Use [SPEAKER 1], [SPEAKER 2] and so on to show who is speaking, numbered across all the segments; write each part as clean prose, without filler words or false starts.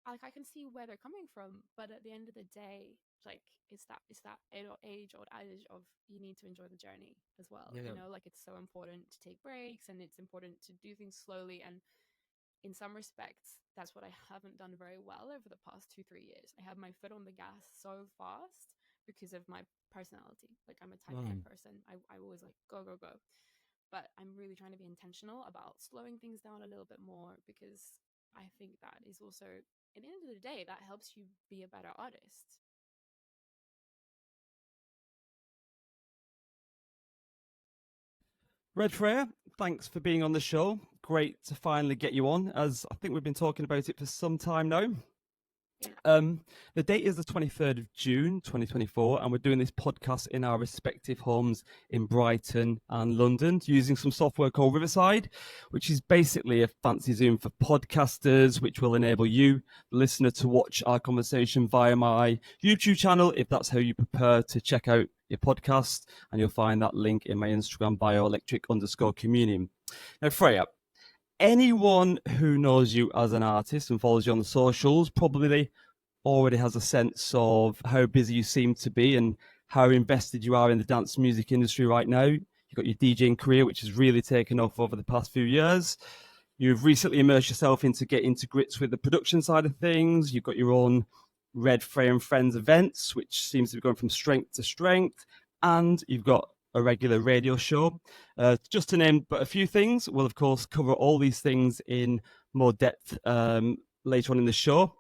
[SPEAKER 1] I can see where they're coming from, but at the end of the day, like it's that age old adage of you need to enjoy the journey as well.
[SPEAKER 2] Yeah.
[SPEAKER 1] Like it's so important to take breaks and it's important to do things slowly. And in some respects, that's what I haven't done very well over the past 2-3 years. I have my foot on the gas so fast because of my personality. Like I'm a type A
[SPEAKER 2] Mm.
[SPEAKER 1] person. I always like go, go, go. But I'm really trying to be intentional about slowing things down a little bit more because I think that is also, at the end of the day, that helps you be a better artist.
[SPEAKER 2] Redfreya, thanks for being on the show. Great to finally get you on, as I think we've been talking about it for some time now.
[SPEAKER 1] Yeah.
[SPEAKER 2] Um, the date is the 23rd of June, 2024, and we're doing this podcast in our respective homes in Brighton and London using some software called Riverside, which is basically a fancy Zoom for podcasters, which will enable you, the listener, to watch our conversation via my YouTube channel if that's how you prefer to check out your podcast. And you'll find that link in my Instagram bio, electric_communion. Now, Freya, anyone who knows you as an artist and follows you on the socials probably already has a sense of how busy you seem to be and how invested you are in the dance music industry right now. You've got your DJing career, which has really taken off over the past few years. You've recently immersed yourself into getting to grips with the production side of things. You've got your own Redfreya and Friends events, which seems to be going from strength to strength. And you've got a regular radio show. Just to name but a few things, we'll of course cover all these things in more depth later on in the show.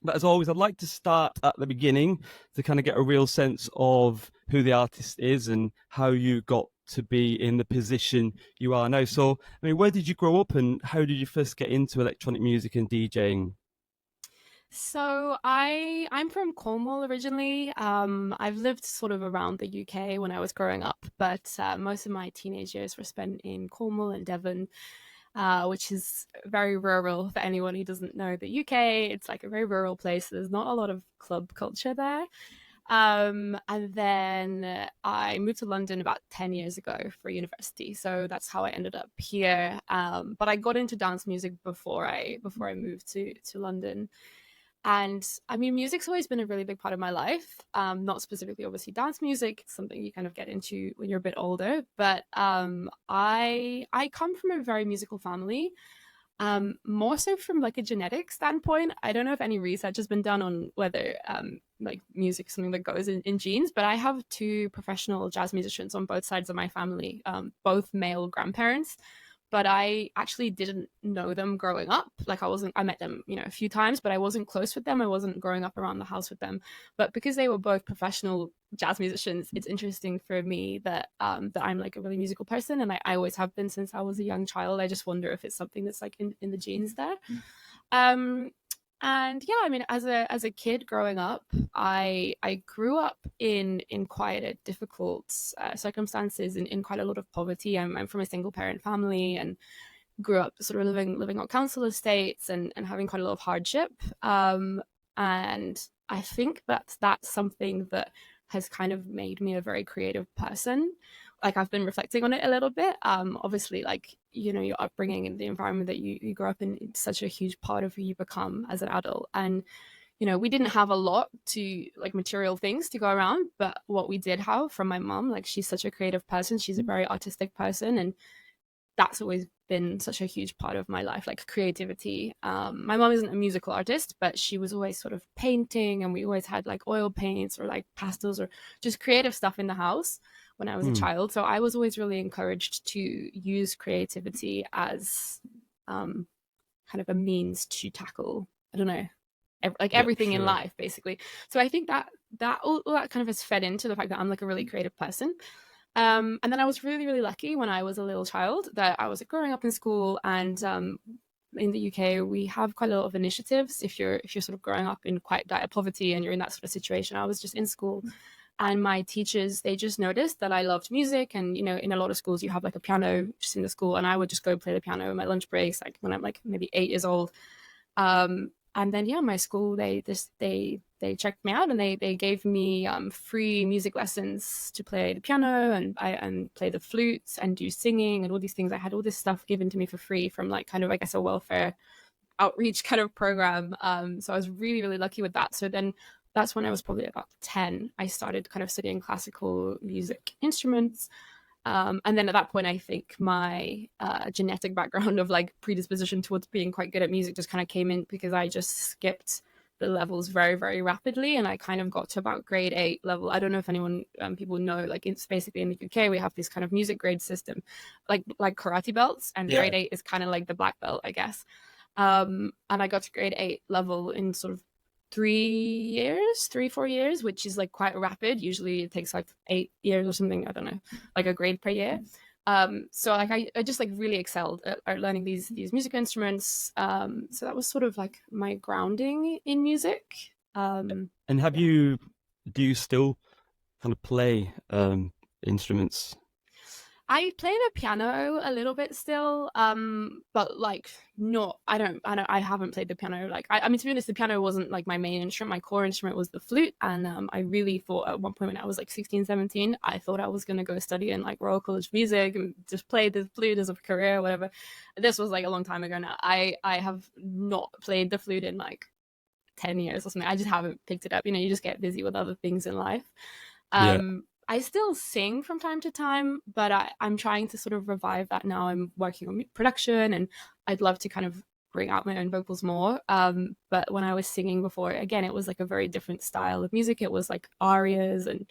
[SPEAKER 2] But as always, I'd like to start at the beginning to kind of get a real sense of who the artist is and how you got to be in the position you are now. So, I mean, where did you grow up and how did you first get into electronic music and DJing?
[SPEAKER 1] So I'm from Cornwall originally. I've lived sort of around the UK when I was growing up, but most of my teenage years were spent in Cornwall and Devon, which is very rural for anyone who doesn't know the UK. It's like a very rural place. So there's not a lot of club culture there. And then I moved to London about 10 years ago for university. So that's how I ended up here. But I got into dance music before I moved to London. And I mean, music's always been a really big part of my life. Not specifically, obviously, dance music. It's something you kind of get into when you're a bit older. But I come from a very musical family. More so from like a genetic standpoint. I don't know if any research has been done on whether like music is something that goes in genes, but I have two professional jazz musicians on both sides of my family, both male grandparents. But I actually didn't know them growing up. Like I met them, a few times, but I wasn't close with them. I wasn't growing up around the house with them. But because they were both professional jazz musicians, it's interesting for me that I'm like a really musical person, and I always have been since I was a young child. I just wonder if it's something that's like in the genes there. Um, and yeah, I mean, as a kid growing up, I grew up in quite a difficult circumstances, in quite a lot of poverty. I'm from a single parent family and grew up sort of living on council estates and having quite a lot of hardship. And I think that's something that has kind of made me a very creative person. Like I've been reflecting on it a little bit. Obviously, like your upbringing and the environment that you grow up in, it's such a huge part of who you become as an adult. And we didn't have a lot to like material things to go around, but what we did have from my mom, like she's such a creative person, she's a very artistic person, and that's always been such a huge part of my life, like creativity. My mom isn't a musical artist, but she was always sort of painting, and we always had like oil paints or like pastels or just creative stuff in the house when I was a
[SPEAKER 2] Hmm.
[SPEAKER 1] child. So I was always really encouraged to use creativity as kind of a means to tackle, I don't know, like
[SPEAKER 2] Yeah,
[SPEAKER 1] everything in
[SPEAKER 2] sure.
[SPEAKER 1] life, basically. So I think that all that kind of has fed into the fact that I'm like a really creative person. And then I was really, really lucky when I was a little child that I was growing up in school, and in the UK we have quite a lot of initiatives if you're sort of growing up in quite dire poverty and you're in that sort of situation. I was just in school, and my teachers, they just noticed that I loved music, and in a lot of schools you have like a piano just in the school, and I would just go play the piano in my lunch breaks, like when I'm like maybe 8 years old. And then yeah, my school, they checked me out, and they gave me free music lessons to play the piano and play the flutes and do singing and all these things. I had all this stuff given to me for free from like kind of, I guess, a welfare outreach kind of program. So I was really, really lucky with that. So then that's when I was probably about 10. I started kind of studying classical music instruments. And then at that point, I think my genetic background of like predisposition towards being quite good at music just kind of came in because I just skipped the levels very, very rapidly. And I kind of got to about grade 8 level. I don't know if anyone, people know, like it's basically in the UK, we have this kind of music grade system, like karate belts. And
[SPEAKER 2] Yeah.
[SPEAKER 1] grade 8 is kind of like the black belt, I guess. And I got to grade 8 level in sort of 3 years, 3, 4 years, which is like quite rapid. Usually it takes like 8 years or something. I don't know, like a grade per year. So like I just like really excelled at learning these music instruments. So that was sort of like my grounding in music.
[SPEAKER 2] And
[SPEAKER 1] Yeah.
[SPEAKER 2] do you still kind of play instruments?
[SPEAKER 1] I play the piano a little bit still, but like not. I haven't played the piano. Like, I mean, to be honest, the piano wasn't like my main instrument. My core instrument was the flute, and I really thought at one point when I was like 16, 17, I thought I was gonna go study in like Royal College of Music and just play the flute as a career, or whatever. This was like a long time ago now. I have not played the flute in like 10 years or something. I just haven't picked it up. You know, you just get busy with other things in life.
[SPEAKER 2] Yeah.
[SPEAKER 1] I still sing from time to time, but I'm trying to sort of revive that now. I'm working on production and I'd love to kind of bring out my own vocals more. But when I was singing before, again, it was like a very different style of music. It was like arias and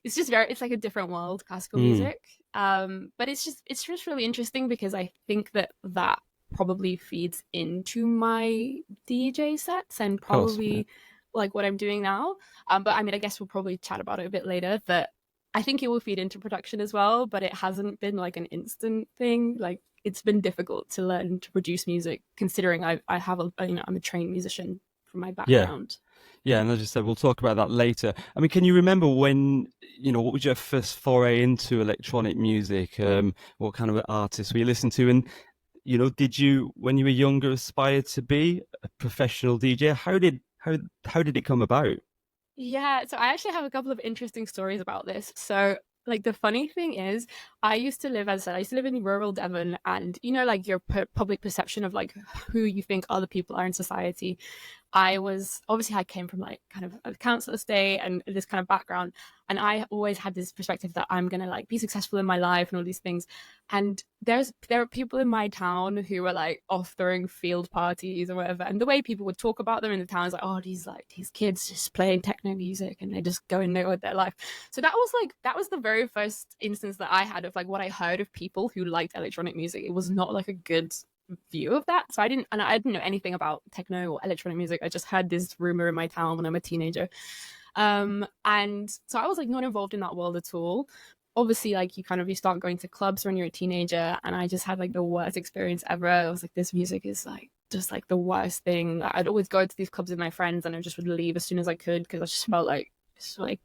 [SPEAKER 1] it's like a different world, classical
[SPEAKER 2] Mm,
[SPEAKER 1] music. But it's just really interesting because I think that probably feeds into my DJ sets and
[SPEAKER 2] of course. Yeah.
[SPEAKER 1] probably like what I'm doing now. But I mean, I guess we'll probably chat about it a bit later. That I think it will feed into production as well, but it hasn't been like an instant thing. Like it's been difficult to learn to produce music, considering I have I'm a trained musician from my
[SPEAKER 2] Yeah.
[SPEAKER 1] background.
[SPEAKER 2] Yeah, and as I said, we'll talk about that later. I mean, can you remember when, what was your first foray into electronic music? What kind of artists were you listening to? And, did you, when you were younger, aspire to be a professional DJ? How did it come about?
[SPEAKER 1] Yeah, so I actually have a couple of interesting stories about this. So, like, the funny thing is, I used to live, as I said, I used to live in rural Devon, and like your public perception of like who you think other people are in society. I came from like kind of a council estate and this kind of background, and I always had this perspective that I'm gonna like be successful in my life and all these things. And there are people in my town who were like off throwing field parties or whatever, and the way people would talk about them in the town is like, oh, these kids just playing techno music and they just go and know with their life. So that was the very first instance that I had of like what I heard of people who liked electronic music. It was not like a good view of that. So I didn't know anything about techno or electronic music. I just heard this rumor in my town when I'm a teenager. And so I was like not involved in that world at all. Obviously, like you start going to clubs when you're a teenager, and I just had like the worst experience ever. I was like, this music is like just like the worst thing. I'd always go to these clubs with my friends, and I just would leave as soon as I could because I just felt like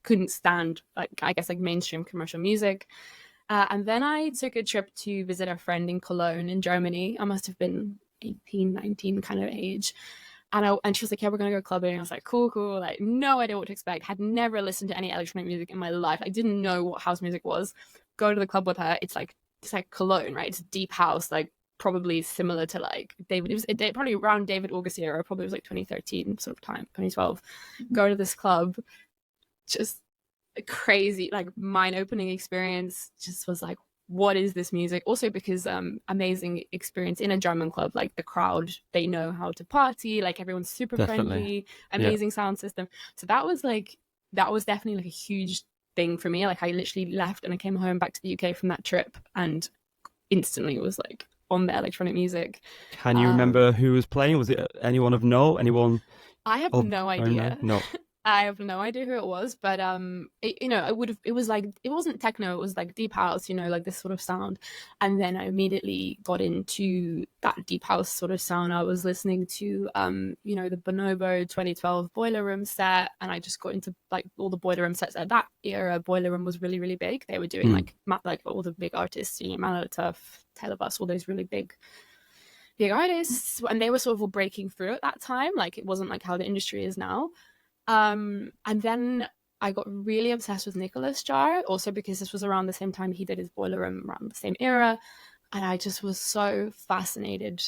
[SPEAKER 1] couldn't stand like I guess like mainstream commercial music. And then I took a trip to visit a friend in Cologne in Germany. I must have been 18, 19 kind of age. And she was like, yeah, we're gonna go clubbing. I was like, cool, cool. Like, no idea what to expect. Had never listened to any electronic music in my life. I didn't know what house music was. Go to the club with her. It's like Cologne, right? It's deep house, like probably similar to like David. Probably around David August era. Probably was like 2013 sort of time, 2012. Go to this club, just a crazy, like mind-opening experience. Just was like, what is this music? Also because amazing experience in a German club. Like the crowd, they know how to party. Like everyone's super
[SPEAKER 2] Definitely.
[SPEAKER 1] friendly.
[SPEAKER 2] Yeah.
[SPEAKER 1] Amazing sound system. So that was definitely like a huge thing for me. Like I literally left and I came home back to the UK from that trip and instantly was like on the electronic music.
[SPEAKER 2] Can you
[SPEAKER 1] Um,
[SPEAKER 2] remember who was playing? Was it anyone of note? Anyone
[SPEAKER 1] I have
[SPEAKER 2] of
[SPEAKER 1] no
[SPEAKER 2] own name?
[SPEAKER 1] idea.
[SPEAKER 2] No.
[SPEAKER 1] I have no idea who it was, but it was like it wasn't techno, it was like deep house, like this sort of sound. And then I immediately got into that deep house sort of sound. I was listening to the Bonobo 2012 Boiler Room set, and I just got into like all the Boiler Room sets at that era. Boiler Room was really, really big. They were doing
[SPEAKER 2] Mm,
[SPEAKER 1] like all the big artists, Manolituff, Telebus, all those really big artists, and they were sort of all breaking through at that time. Like it wasn't like how the industry is now. And then I got really obsessed with Nicholas Jar, also because this was around the same time he did his Boiler Room, around the same era. And I just was so fascinated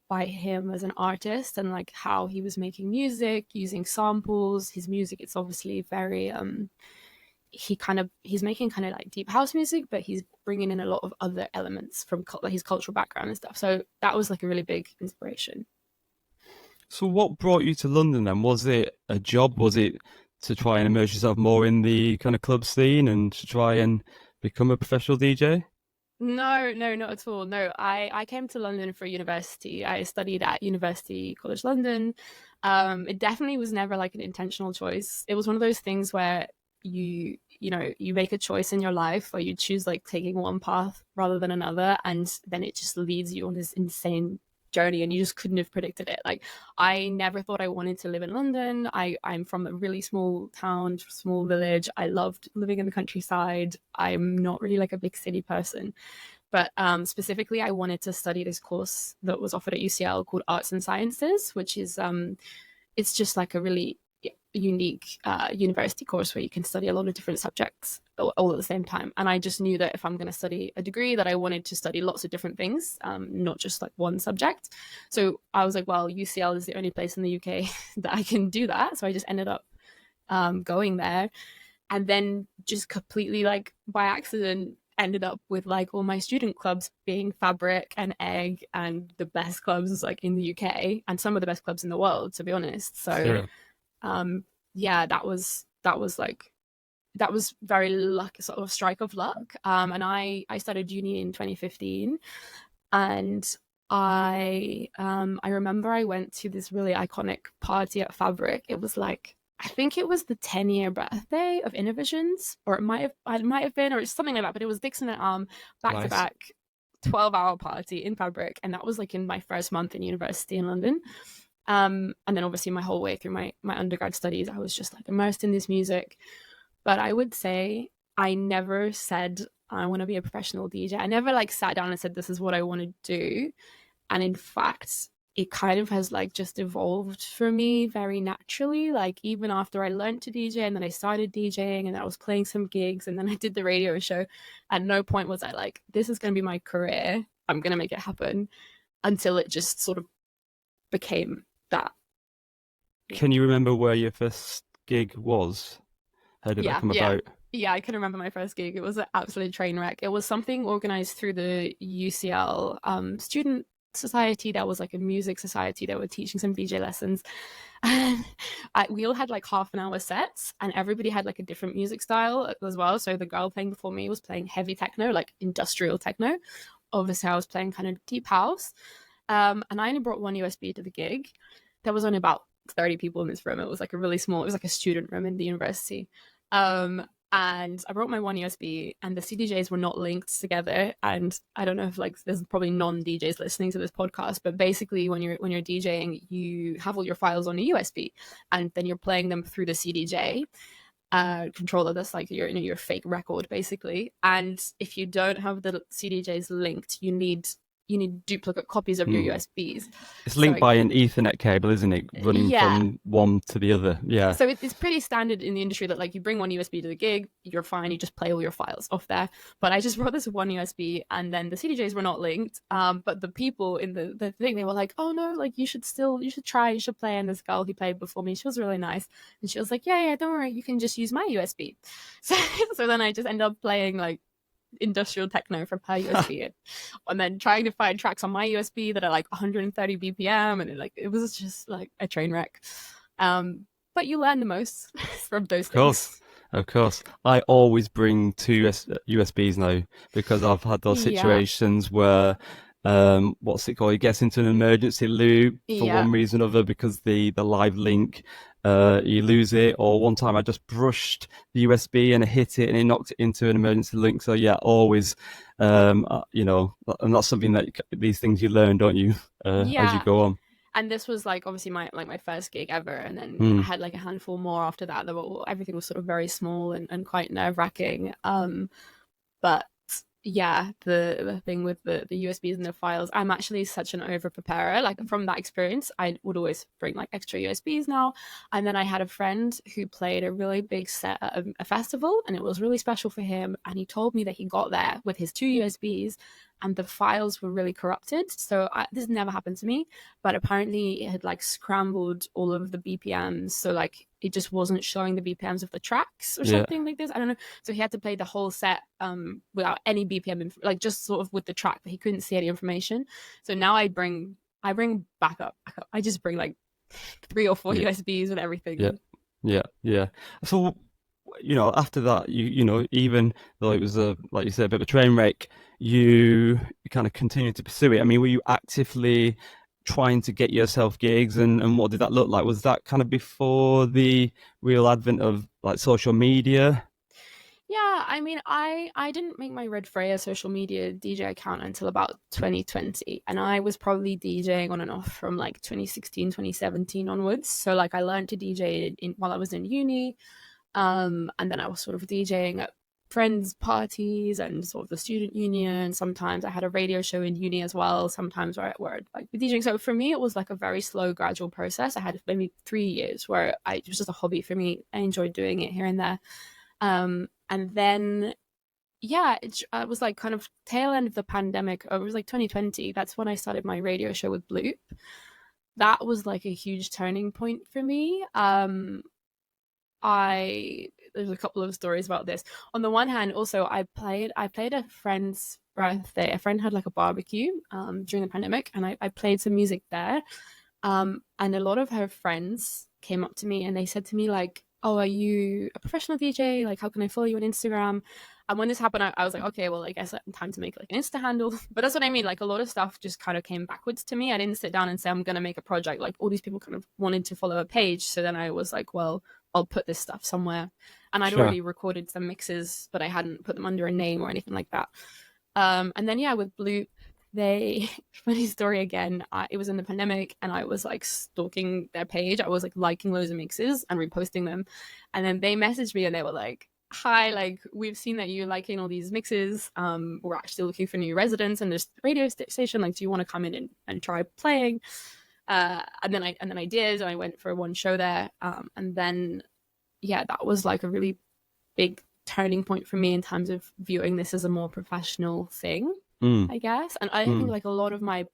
[SPEAKER 1] by him as an artist and like how he was making music using samples. His music, it's obviously very he's making kind of like deep house music, but he's bringing in a lot of other elements from like his cultural background and stuff. So that was like a really big inspiration.
[SPEAKER 2] So what brought you to London then? Was it a job? Was it to try and immerse yourself more in the kind of club scene and to try and become a professional DJ?
[SPEAKER 1] No, no, not at all. No, I came to London for university. I studied at University College London. It definitely was never like an intentional choice. It was one of those things where you make a choice in your life or you choose like taking one path rather than another, and then it just leads you on this insane journey and you just couldn't have predicted it. Like I never thought I wanted to live in London. I'm from a really small town, small village. I loved living in the countryside. I'm not really like a big city person. But specifically, I wanted to study this course that was offered at UCL called Arts and Sciences, which is it's just like a really unique university course where you can study a lot of different subjects all at the same time. And I just knew that if I'm going to study a degree, that I wanted to study lots of different things, not just like one subject. So I was like, well, UCL is the only place in the UK that I can do that. So I just ended up going there, and then just completely like by accident ended up with like all my student clubs being Fabric and Egg and the best clubs like in the UK and some of the best clubs in the world, to be honest. So
[SPEAKER 2] Yeah.
[SPEAKER 1] yeah, that was very luck, sort of strike of luck. And I started uni in 2015, and I remember I went to this really iconic party at Fabric. It was like, I think it was the 10-year birthday of Innovisions, or it might have been, or it's something like that. But it was Dixon and back to
[SPEAKER 2] Nice.
[SPEAKER 1] back 12-hour party in Fabric, and that was like in my first month in university in London. And then obviously my whole way through my undergrad studies, I was just like immersed in this music. But I would say I never said I want to be a professional DJ. I never like sat down and said this is what I want to do. And in fact, it kind of has like just evolved for me very naturally. Like even after I learned to DJ and then I started DJing and I was playing some gigs and then I did the radio show, at no point was I like, this is going to be my career. I'm going to make it happen, until it just sort of became that.
[SPEAKER 2] Can you remember where your first gig was? How did that
[SPEAKER 1] Yeah,
[SPEAKER 2] come
[SPEAKER 1] yeah.
[SPEAKER 2] about?
[SPEAKER 1] Yeah, I can remember my first gig. It was an absolute train wreck. It was something organized through the UCL student society. That was like a music society. They were teaching some DJ lessons. And we all had like half an hour sets, and everybody had like a different music style as well. So the girl playing before me was playing heavy techno, like industrial techno. Obviously, I was playing kind of deep house. And I only brought one USB to the gig. There was only about 30 people in this room. It was like a really small, it was like a student room in the university. And I brought my one USB, and the CDJs were not linked together. And I don't know if like there's probably non-DJs listening to this podcast, but basically when you're DJing, you have all your files on a USB, and then you're playing them through the CDJ controller. That's like your fake record basically. And if you don't have the CDJs linked, you need duplicate copies of your
[SPEAKER 2] Hmm.
[SPEAKER 1] USBs.
[SPEAKER 2] It's
[SPEAKER 1] So
[SPEAKER 2] linked by an Ethernet cable, isn't it? Running
[SPEAKER 1] yeah,
[SPEAKER 2] from one to the other. Yeah.
[SPEAKER 1] so it's pretty standard in the industry that like you bring one USB to the gig, you're fine, you just play all your files off there. But I just brought this one USB, and then the CDJs were not linked. But the people in the thing, they were like, oh no, like you should try, you should play. And this girl who played before me, she was really nice, and she was like, yeah, don't worry, you can just use my USB. So then I just end up playing like industrial techno from her USB, and then trying to find tracks on my USB that are like 130 BPM, and it was just like a train wreck. But you learn the most from those
[SPEAKER 2] Of course,
[SPEAKER 1] things.
[SPEAKER 2] of course. I always bring two USBs now because I've had those
[SPEAKER 1] Yeah,
[SPEAKER 2] situations where, what's it called? It gets into an emergency loop for
[SPEAKER 1] yeah,
[SPEAKER 2] one reason or other because the live link, you lose it. Or one time I just brushed the USB and I hit it and it knocked it into an emergency link. So yeah, always, and that's something that these things you learn, don't you, as you
[SPEAKER 1] yeah.
[SPEAKER 2] go on.
[SPEAKER 1] And this was like obviously my first gig ever, and then I
[SPEAKER 2] Hmm.
[SPEAKER 1] had like a handful more after that. Everything was sort of very small and quite nerve wracking. But yeah, the thing with the USBs and the files, I'm actually such an over preparer. Like from that experience, I would always bring like extra USBs now. And then I had a friend who played a really big set at a festival, and it was really special for him. And he told me that he got there with his two USBs, and the files were really corrupted. So this never happened to me, but apparently it had like scrambled all of the BPMs. So like it just wasn't showing the BPMs of the tracks or
[SPEAKER 2] Yeah.
[SPEAKER 1] something like this. I don't know. So he had to play the whole set without any BPM, like just sort of with the track, but he couldn't see any information. So now I bring backup. I just bring like 3 or 4
[SPEAKER 2] Yeah.
[SPEAKER 1] USBs and
[SPEAKER 2] Yeah.
[SPEAKER 1] everything.
[SPEAKER 2] Yeah. So, after that, even though it was like you said, a bit of a train wreck, you kind of continued to pursue it. I mean, were you actively trying to get yourself gigs, and what did that look like? Was that kind of before the real advent of like social media?
[SPEAKER 1] Yeah, I mean, I didn't make my Redfreya social media DJ account until about 2020, and I was probably DJing on and off from like 2016, 2017 onwards. So like I learned to DJ while I was in uni, and then I was sort of DJing at friends' parties and sort of the student union. Sometimes I had a radio show in uni as well. Sometimes where I'd like be DJing. So for me, it was like a very slow, gradual process. I had maybe 3 years where it was just a hobby for me. I enjoyed doing it here and there. And then yeah, it was like kind of tail end of the pandemic. It was like 2020. That's when I started my radio show with Bloop. That was like a huge turning point for me. I There's a couple of stories about this. On the one hand, also I played a friend's birthday. A friend had like a barbecue during the pandemic, and I played some music there. And a lot of her friends came up to me and they said to me like, "Oh, are you a professional DJ? Like, how can I follow you on Instagram?" And when this happened, I was like, "Okay, well, I guess it's time to make like an Insta handle." But that's what I mean. Like, a lot of stuff just kind of came backwards to me. I didn't sit down and say I'm gonna make a project. Like, all these people kind of wanted to follow a page, so then I was like, "Well, I'll put this stuff somewhere." And I'd
[SPEAKER 2] Sure.
[SPEAKER 1] already recorded some mixes, but I hadn't put them under a name or anything like that. And then yeah, with Blue, they funny story again. It was in the pandemic, and I was like stalking their page. I was like liking loads of mixes and reposting them, and then they messaged me and they were like, "Hi, like we've seen that you're liking all these mixes. We're actually looking for new residents in this radio station. Like, do you want to come in and try playing?" And then I did. And I went for one show there, and then yeah, that was like a really big turning point for me in terms of viewing this as a more professional thing,
[SPEAKER 2] Mm,
[SPEAKER 1] I guess. And I think
[SPEAKER 2] mm.
[SPEAKER 1] like a lot of my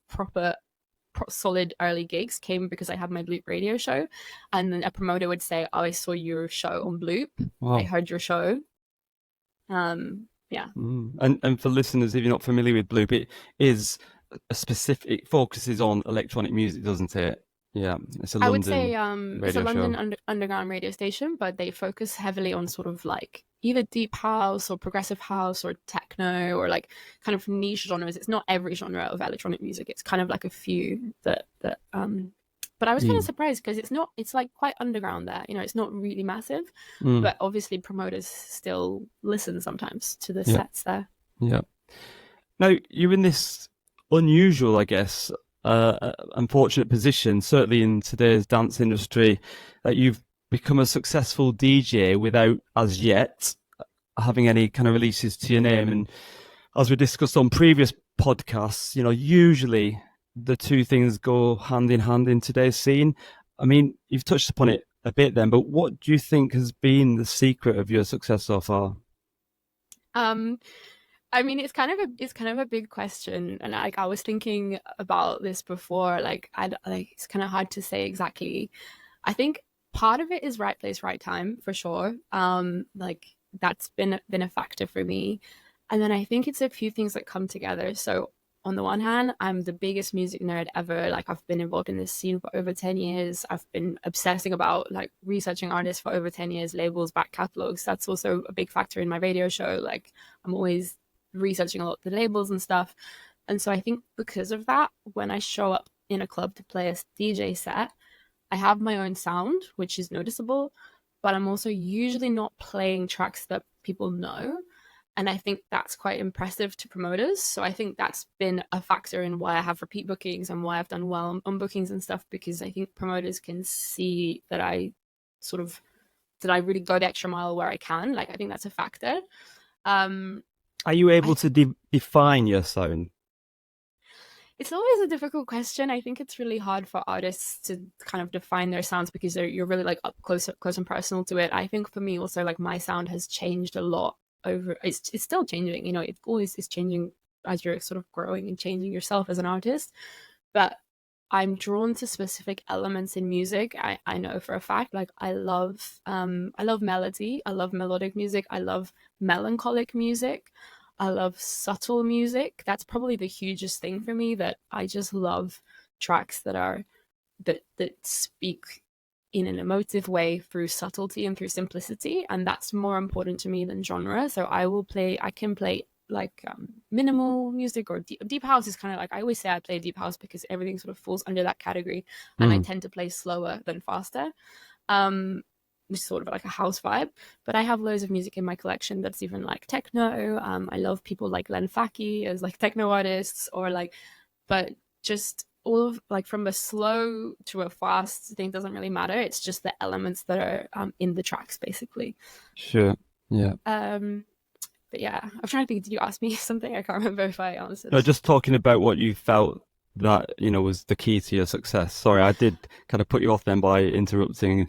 [SPEAKER 1] solid early gigs came because I had my Bloop radio show, and then a promoter would say, "Oh, I saw your show on Bloop. I
[SPEAKER 2] Wow.
[SPEAKER 1] heard your show." Yeah.
[SPEAKER 2] And for listeners, if you're not familiar with Bloop, it is a specific. It focuses on electronic music, doesn't it? Yeah, it's a
[SPEAKER 1] I would say
[SPEAKER 2] London
[SPEAKER 1] it's a
[SPEAKER 2] radio
[SPEAKER 1] London
[SPEAKER 2] show.
[SPEAKER 1] underground radio station, but they focus heavily on sort of like either deep house or progressive house or techno or like kind of niche genres. It's not every genre of electronic music. It's kind of like a few that. But I was kind of
[SPEAKER 2] Mm,
[SPEAKER 1] surprised because it's like quite underground there. It's not really massive,
[SPEAKER 2] mm.
[SPEAKER 1] but obviously promoters still listen sometimes to the
[SPEAKER 2] Yeah,
[SPEAKER 1] sets there.
[SPEAKER 2] yeah. Now you're in this unusual, I guess, unfortunate position, certainly in today's dance industry, that you've become a successful DJ without, as yet, having any kind of releases to your name. And as we discussed on previous podcasts, usually the two things go hand in hand in today's scene. I mean, you've touched upon it a bit then, but what do you think has been the secret of your success so far?
[SPEAKER 1] Um, I mean, it's kind of a big question, and like I was thinking about this before. Like like it's kind of hard to say exactly. I think part of it is right place, right time for sure. Like that's been a factor for me, and then I think it's a few things that come together. So on the one hand, I'm the biggest music nerd ever. Like I've been involved in this scene for over 10 years. I've been obsessing about like researching artists for over 10 years, labels, back catalogs. That's also a big factor in my radio show. Like I'm always researching a lot of the labels and stuff. And so I think because of that, when I show up in a club to play a DJ set, I have my own sound, which is noticeable, but I'm also usually not playing tracks that people know. And I think that's quite impressive to promoters. So I think that's been a factor in why I have repeat bookings and why I've done well on bookings and stuff, because I think promoters can see that sort of I really go the extra mile where I can. Like I think that's a factor. Um,
[SPEAKER 2] Are you able
[SPEAKER 1] I
[SPEAKER 2] to define your sound?
[SPEAKER 1] It's always a difficult question. I think it's really hard for artists to kind of define their sounds because you're really like up close and personal to it. I think for me also like my sound has changed a lot over. It's still changing. It always is changing you're sort of growing and changing yourself as an artist. But I'm drawn to specific elements in music. I know for a fact, like I love melody, I love melodic music, I love melancholic music, I love subtle music. That's probably the hugest thing for me, that I just love tracks that speak in an emotive way through subtlety and through simplicity, and that's more important to me than genre. So I can play like minimal music or deep house is kind of like, I always say I play deep house because everything sort of falls under that category, and I
[SPEAKER 2] Mm.
[SPEAKER 1] tend to play slower than faster, um which is sort of like a house vibe. But I have loads of music in my collection that's even like techno. I love people like Len Faki as like techno artists, or like, but just all of like from a slow to a fast thing doesn't really matter. It's just the elements that are in the tracks basically.
[SPEAKER 2] Sure. Yeah.
[SPEAKER 1] um but yeah, I'm trying to think, did you ask me something? I can't remember if I
[SPEAKER 2] No,
[SPEAKER 1] answered.
[SPEAKER 2] just talking about what you felt that, was the key to your success. Sorry, I did kind of put you off then by interrupting.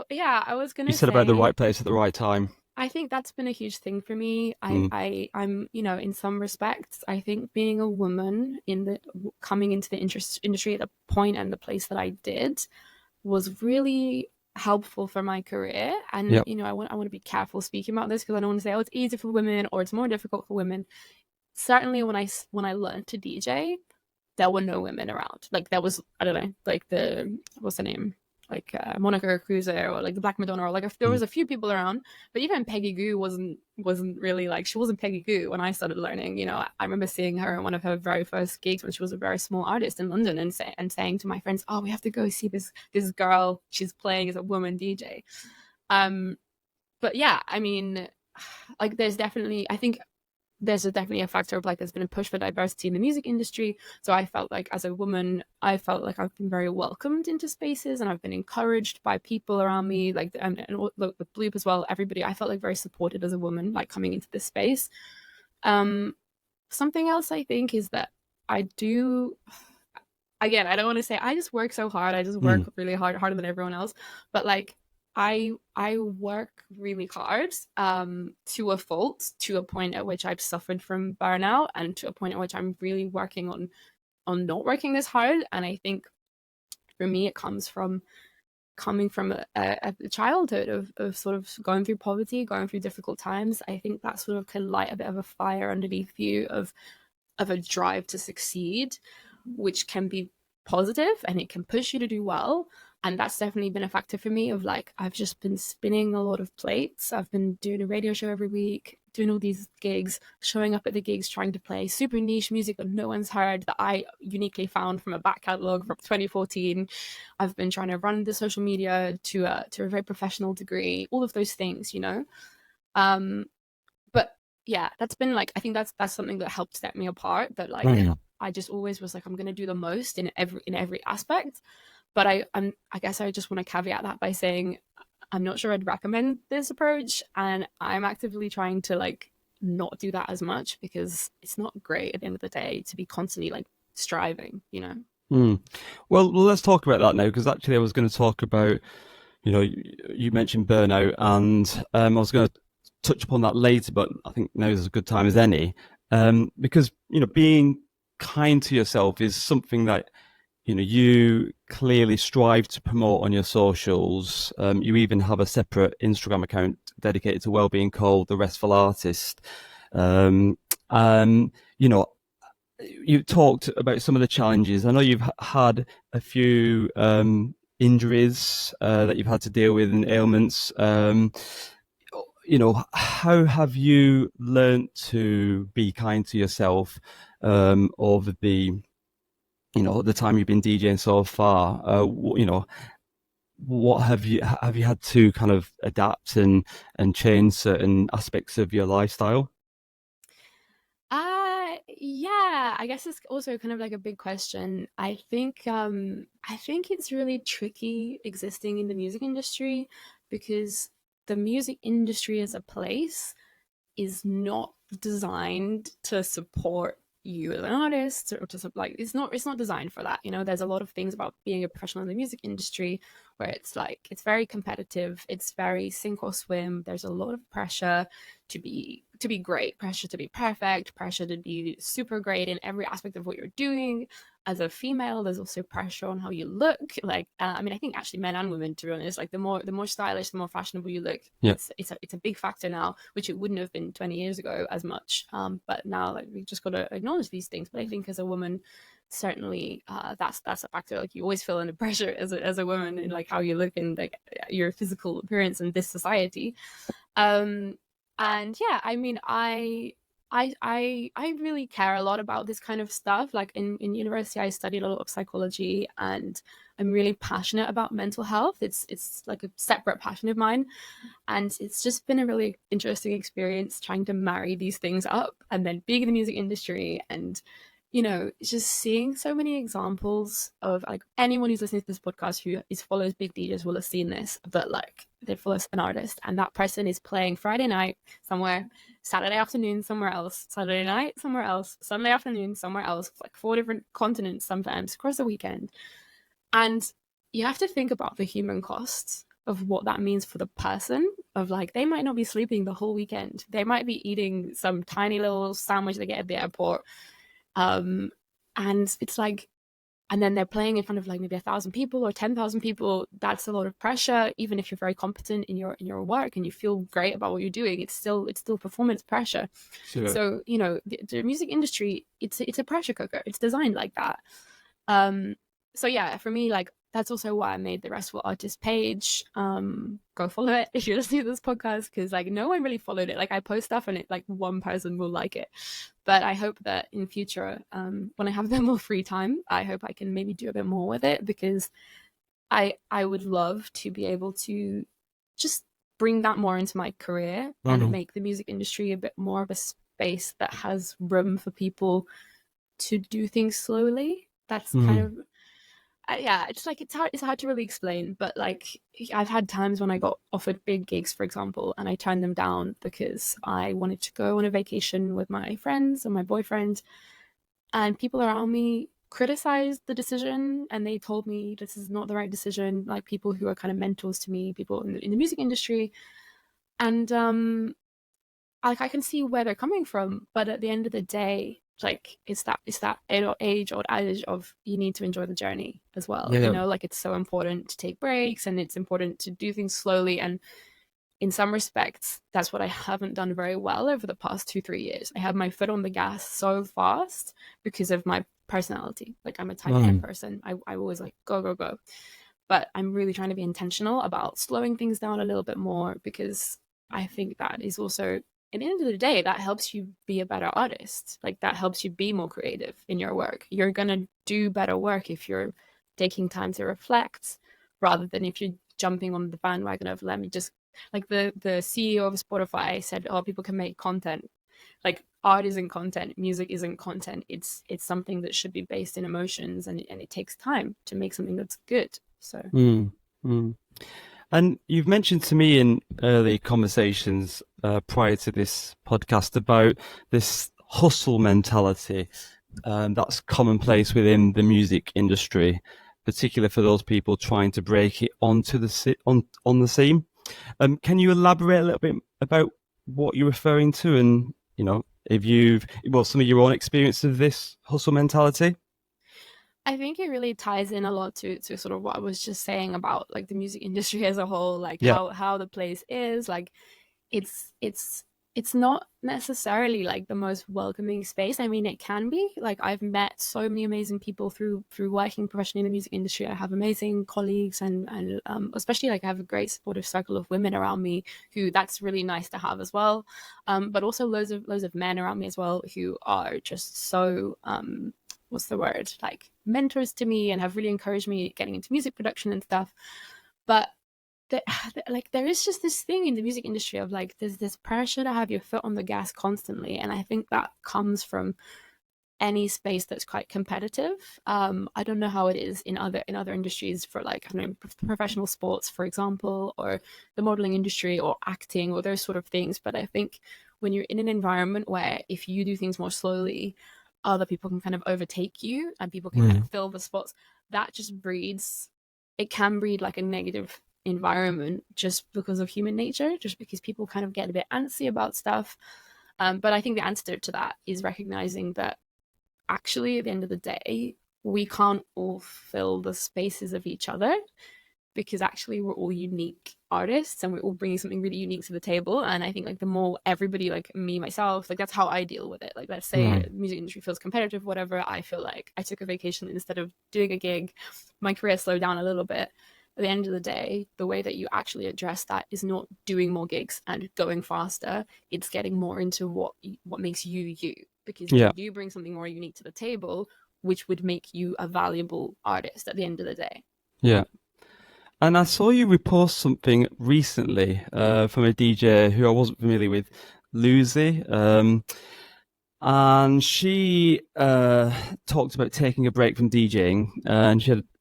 [SPEAKER 1] Yeah, I was
[SPEAKER 2] You
[SPEAKER 1] gonna
[SPEAKER 2] said about the
[SPEAKER 1] say,
[SPEAKER 2] right place at the right time.
[SPEAKER 1] I think that's been a huge thing for me.
[SPEAKER 2] Mm.
[SPEAKER 1] I'm, in some respects, I think being a woman in the coming into the industry at the point and the place that I did was really helpful for my career. And
[SPEAKER 2] Yep.
[SPEAKER 1] I want to be careful speaking about this, because I don't want to say, oh, it's easy for women or it's more difficult for women. Certainly, when I learned to DJ, there were no women around. Like there was, I don't know, like the what's the name, like Monica Cruiser or like the Black Madonna, or like there
[SPEAKER 2] Mm.
[SPEAKER 1] was a few people around, but even Peggy Goo wasn't really like, she wasn't Peggy Goo when I started learning. I remember seeing her in one of her very first gigs when she was a very small artist in London, and saying to my friends, "Oh, we have to go see this girl. She's playing as a woman DJ." Um, but yeah, I mean, like I think there's definitely a factor of like, there's been a push for diversity in the music industry. So I felt like as a woman, I felt like I've been very welcomed into spaces, and I've been encouraged by people around me, like, and with Bloop as well, everybody, I felt like very supported as a woman, like coming into this space. Um, Something else I think is that I do, again, I don't want to say I just work so hard. I just
[SPEAKER 2] Mm.
[SPEAKER 1] work really hard, harder than everyone else. But like, I work really hard, to a fault, to a point at which I've suffered from burnout, and to a point at which I'm really working on not working this hard. And I think for me, it comes from coming from a childhood of sort of going through poverty, going through difficult times. I think that sort of can light a bit of a fire underneath you of a drive to succeed, which can be positive and it can push you to do well. And that's definitely been a factor for me, of like, I've just been spinning a lot of plates. I've been doing a radio show every week, doing all these gigs, showing up at the gigs, trying to play super niche music that no one's heard, that I uniquely found from a back catalog from 2014. I've been trying to run the social media to a very professional degree, all of those things. Um, but yeah, that's been like, I think that's something that helped set me apart. That like,
[SPEAKER 2] Mm.
[SPEAKER 1] I just always was like, I'm gonna do the most in every aspect. But I guess I just want to caveat that by saying I'm not sure I'd recommend this approach, and I'm actively trying to like not do that as much, because it's not great at the end of the day to be constantly like striving.
[SPEAKER 2] Mm. Well, let's talk about that now, because actually I was going to talk about, you mentioned burnout, and I was going to touch upon that later, but I think now is as good time as any, because being kind to yourself is something that you clearly strive to promote on your socials. You even have a separate Instagram account dedicated to well-being called The Restful Artist. Um, um, you know, you talked about some of the challenges. I know you've had a few injuries that you've had to deal with, and ailments. How have you learned to be kind to yourself over the time you've been DJing so far? What have you had to kind of adapt and change certain aspects of your lifestyle?
[SPEAKER 1] Yeah, I guess it's also kind of like a big question. I think it's really tricky existing in the music industry, because the music industry as a place is not designed to support you as an artist, or to like, it's not designed for that. There's a lot of things about being a professional in the music industry where it's like it's very competitive, it's very sink or swim. There's a lot of pressure to be great, pressure to be perfect, pressure to be super great in every aspect of what you're doing. As a female, there's also pressure on how you look. Like, I mean, I think actually men and women, to be honest, like the more stylish, the more fashionable you look,
[SPEAKER 2] Yeah.
[SPEAKER 1] it's a big factor now, which it wouldn't have been 20 years ago as much. But now, like, we just got to acknowledge these things. But I think as a woman, certainly, that's a factor. Like, you always feel under pressure as a woman in like how you look and like your physical appearance in this society. Um, and yeah, I mean, I really care a lot about this kind of stuff. Like in university, I studied a lot of psychology, and I'm really passionate about mental health. It's like a separate passion of mine, and it's just been a really interesting experience trying to marry these things up, and then being in the music industry, and just seeing so many examples of like anyone who's listening to this podcast who is follows big DJs will have seen this, but like they follow an artist and that person is playing Friday night somewhere, Saturday afternoon somewhere else, Saturday night somewhere else, Sunday afternoon somewhere else, like 4 different continents sometimes across the weekend. And you have to think about the human costs of what that means for the person, of like they might not be sleeping the whole weekend, they might be eating some tiny little sandwich they get at the airport. And it's like, and then they're playing in front of like maybe 1,000 people or 10,000 people. That's a lot of pressure. Even if you're very competent in your work and you feel great about what you're doing, it's still performance pressure.
[SPEAKER 2] Sure.
[SPEAKER 1] So the music industry, it's a pressure cooker. It's designed like that. So yeah, for me, like that's also why I made the Restful Artist page. Go follow it if you're listening to this podcast, because like no one really followed it. Like I post stuff and it like one person will like it. But I hope that in future, when I have a bit more free time, I hope I can maybe do a bit more with it, because I would love to be able to just bring that more into my career and make the music industry a bit more of a space that has room for people to do things slowly. That's kind of yeah, it's like it's hard to really explain, but like I've had times when I got offered big gigs, for example, and I turned them down because I wanted to go on a vacation with my friends and my boyfriend, and people around me criticized the decision and they told me this is not the right decision, like people who are kind of mentors to me, people in the music industry. And like I can see where they're coming from, but at the end of the day, like it's that age old adage of you need to enjoy the journey as well.
[SPEAKER 2] Yeah.
[SPEAKER 1] Like it's so important to take breaks and it's important to do things slowly. And in some respects, that's what I haven't done very well over the past 2-3 years. I have my foot on the gas so fast because of my personality. Like I'm a type A person. I always like go go go, but I'm really trying to be intentional about slowing things down a little bit more, because I think that is also, at the end of the day, that helps you be a better artist. Like that helps you be more creative in your work. You're going to do better work if you're taking time to reflect, rather than if you're jumping on the bandwagon of let me just, like the CEO of Spotify said, oh, people can make content. Like art isn't content, music isn't content. It's something that should be based in emotions, and it takes time to make something that's good. So
[SPEAKER 2] And you've mentioned to me in early conversations prior to this podcast about this hustle mentality that's commonplace within the music industry, particularly for those people trying to break it onto the on the scene. Can you elaborate a little bit about what you're referring to, and if you've some of your own experience of this hustle mentality?
[SPEAKER 1] I think it really ties in a lot to sort of what I was just saying about like the music industry as a whole, like
[SPEAKER 2] Yeah.
[SPEAKER 1] how the place is. Like it's it's not necessarily like the most welcoming space. I mean, it can be. Like I've met so many amazing people through working professionally in the music industry. I have amazing colleagues, and especially like I have a great supportive circle of women around me who that's really nice to have as well. But also loads of men around me as well who are just so what's the word, like mentors to me, and have really encouraged me getting into music production and stuff. But like there is just this thing in the music industry of like there's this pressure to have your foot on the gas constantly, and I think that comes from any space that's quite competitive. I don't know how it is in other industries, for like I don't know, professional sports, for example, or the modeling industry or acting or those sort of things, but I think when you're in an environment where if you do things more slowly, other people can kind of overtake you and people can kind of fill the spots, that just breeds it can breed like a negative environment just because of human nature, just because people kind of get a bit antsy about stuff. But I think the antidote to that is recognizing that actually, at the end of the day, we can't all fill the spaces of each other, because actually we're all unique artists and we're all bringing something really unique to the table. And I think like the more everybody, like me myself, like that's how I deal with it. Like let's say the music industry feels competitive, whatever, I feel like I took a vacation instead of doing a gig, my career slowed down a little bit. At the end of the day, the way that you actually address that is not doing more gigs and going faster. It's getting more into what makes you you, because
[SPEAKER 2] Yeah.
[SPEAKER 1] you bring something more unique to the table, which would make you a valuable artist at the end of the day.
[SPEAKER 2] Yeah. And I saw you repost something recently from a DJ who I wasn't familiar with, Lucy. And she talked about taking a break from DJing, and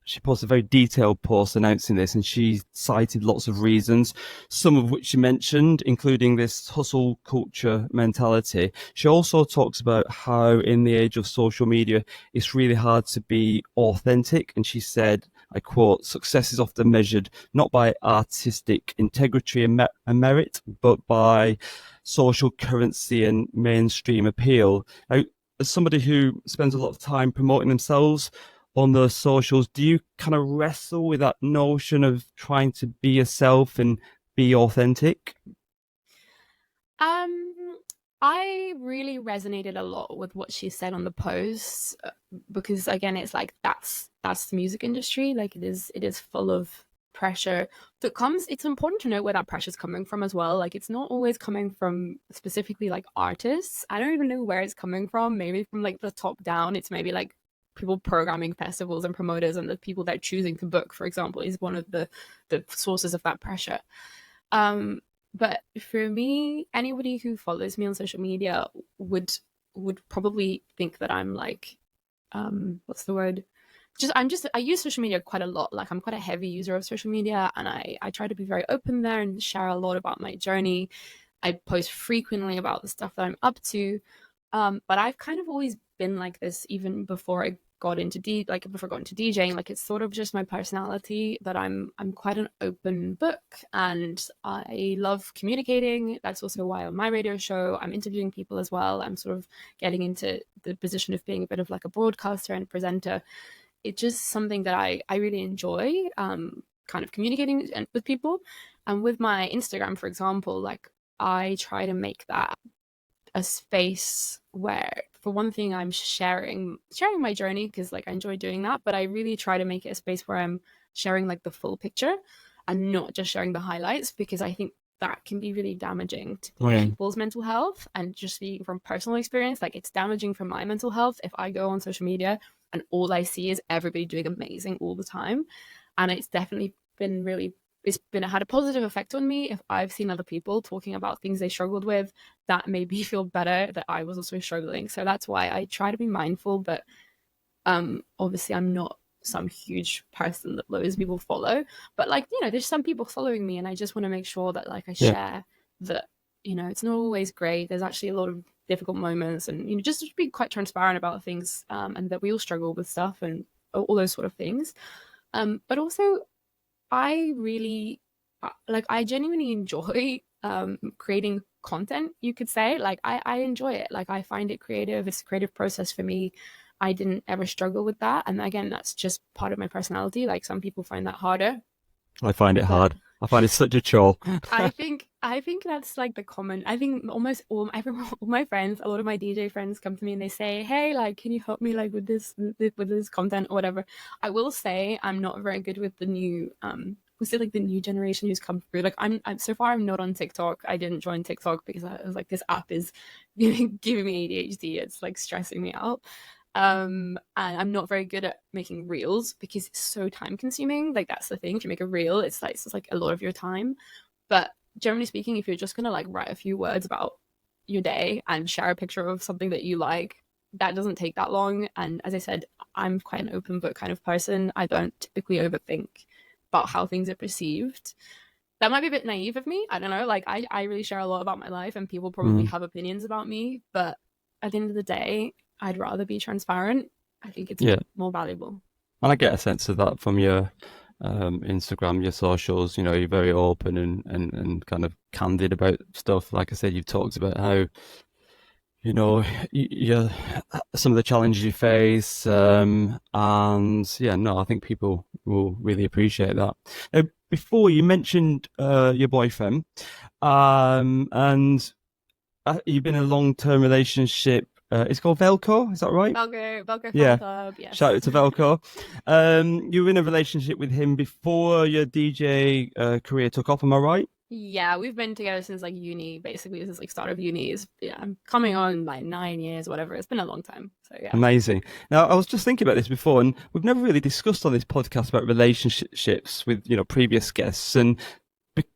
[SPEAKER 2] she posted a very detailed post announcing this, and she cited lots of reasons, some of which she mentioned, including this hustle culture mentality. She also talks about how in the age of social media, it's really hard to be authentic. And she said, I quote, success is often measured not by artistic integrity and merit, but by social currency and mainstream appeal. Now, as somebody who spends a lot of time promoting themselves on those socials, do you kind of wrestle with that notion of trying to be yourself and be authentic?
[SPEAKER 1] I really resonated a lot with what she said on the post, because again, it's like that's the music industry. Like it is full of pressure that comes. It's important to know where that pressure is coming from as well. Like it's not always coming from specifically like artists. I don't even know where it's coming from. Maybe from like the top down. It's maybe like people programming festivals and promoters, and the people that are choosing to book, for example, is one of the sources of that pressure. Um, but for me, anybody who follows me on social media would probably think that I'm like, what's the word? I use social media quite a lot. Like I'm quite a heavy user of social media, and I try to be very open there and share a lot about my journey. I post frequently about the stuff that I'm up to. But I've kind of always been like this even before I got into before I got into DJing. Like it's sort of just my personality that I'm quite an open book, and I love communicating. That's also why on my radio show I'm interviewing people as well. I'm sort of getting into the position of being a bit of like a broadcaster and a presenter. It's just something that I really enjoy, kind of communicating with people. And with my Instagram, for example, like I try to make that a space where, for one thing, I'm sharing my journey, because like I enjoy doing that, but I really try to make it a space where I'm sharing like the full picture and not just sharing the highlights, because I think that can be really damaging to people's mental health. And just speaking from personal experience, like it's damaging for my mental health if I go on social media and all I see is everybody doing amazing all the time. And it's definitely been really, it had a positive effect on me. If I've seen other people talking about things they struggled with, that made me feel better that I was also struggling. So that's why I try to be mindful. But obviously I'm not some huge person that loads of people follow, but like, there's some people following me, and I just want to make sure that like I
[SPEAKER 2] Yeah.
[SPEAKER 1] share that, it's not always great. There's actually a lot of difficult moments, and just to be quite transparent about things, and that we all struggle with stuff and all those sort of things. But also I really like, I genuinely enjoy creating content, you could say. Like I enjoy it. Like I find it creative. It's a creative process for me. I didn't ever struggle with that. And again, that's just part of my personality. Like some people find that harder.
[SPEAKER 2] I find it
[SPEAKER 1] But
[SPEAKER 2] hard. I find it such a chore.
[SPEAKER 1] I think that's like the common. I think almost all my friends, a lot of my DJ friends come to me and they say, "Hey, like, can you help me like with this content or whatever?" I will say I'm not very good with the new was it like the new generation who's come through. Like I'm so far I'm not on TikTok. I didn't join TikTok because I was like, this app is giving me ADHD. It's like stressing me out. And I'm not very good at making reels because it's so time consuming. Like that's the thing. If you make a reel, it's like a lot of your time. But generally speaking, if you're just gonna like write a few words about your day and share a picture of something that you like, that doesn't take that long. And as I said, I'm quite an open book kind of person. I don't typically overthink about how things are perceived. That might be a bit naive of me. I don't know. Like I really share a lot about my life, and people probably have opinions about me. But at the end of the day, I'd rather be transparent. I think it's
[SPEAKER 2] Yeah.
[SPEAKER 1] more valuable.
[SPEAKER 2] And I get a sense of that from Instagram, your socials. You know, you're very open and kind of candid about stuff. Like I said, you've talked about how, you know, you're some of the challenges you face, and yeah, no, I think people will really appreciate that. Now, before you mentioned your boyfriend, and you've been in a long-term relationship. It's called Velcro, is that right?
[SPEAKER 1] Belgo Fan
[SPEAKER 2] Yeah.
[SPEAKER 1] Club,
[SPEAKER 2] Shout
[SPEAKER 1] yes.
[SPEAKER 2] out to Velcro. You were in a relationship with him before your DJ career took off, am I right?
[SPEAKER 1] Yeah, we've been together since like uni, basically since like start of uni is yeah, I'm coming on like 9 years, whatever. It's been a long time. So yeah.
[SPEAKER 2] Amazing. Now, I was just thinking about this before, and we've never really discussed on this podcast about relationships with, you know, previous guests, and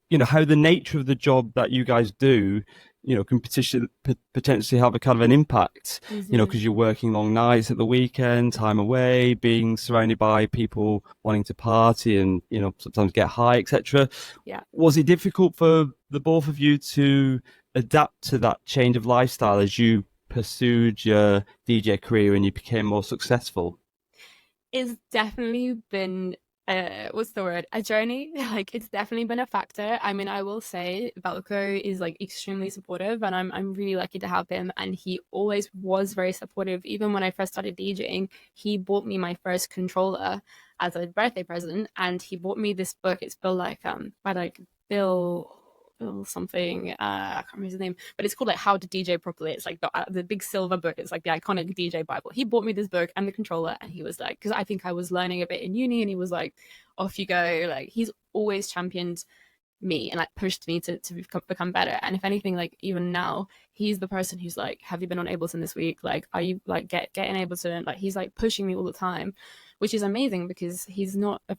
[SPEAKER 2] you know how the nature of the job that you guys do, you know, can potentially have a kind of an impact, you know,
[SPEAKER 1] Hmm.
[SPEAKER 2] because you're working long nights at the weekend, time away, being surrounded by people wanting to party and, you know, sometimes get high, etc.
[SPEAKER 1] Yeah.
[SPEAKER 2] Was it difficult for the both of you to adapt to that change of lifestyle as you pursued your DJ career and you became more successful?
[SPEAKER 1] It's definitely been what's the word? A journey. Like it's definitely been a factor. I mean, I will say Valko is like extremely supportive and I'm really lucky to have him and he always was very supportive. Even when I first started DJing, he bought me my first controller as a birthday present and he bought me this book. It's Bill like by like Bill something. I can't remember his name, but it's called like How to DJ Properly. It's like the big silver book. It's like the iconic DJ Bible. He bought me this book and the controller, and he was like, because I think I was learning a bit in uni, and he was like, "Off you go!" Like he's always championed me and like pushed me to become better. And if anything, like even now, he's the person who's like, "Have you been on Ableton this week? Like, are you like getting Ableton?" Like he's like pushing me all the time, which is amazing because he's not in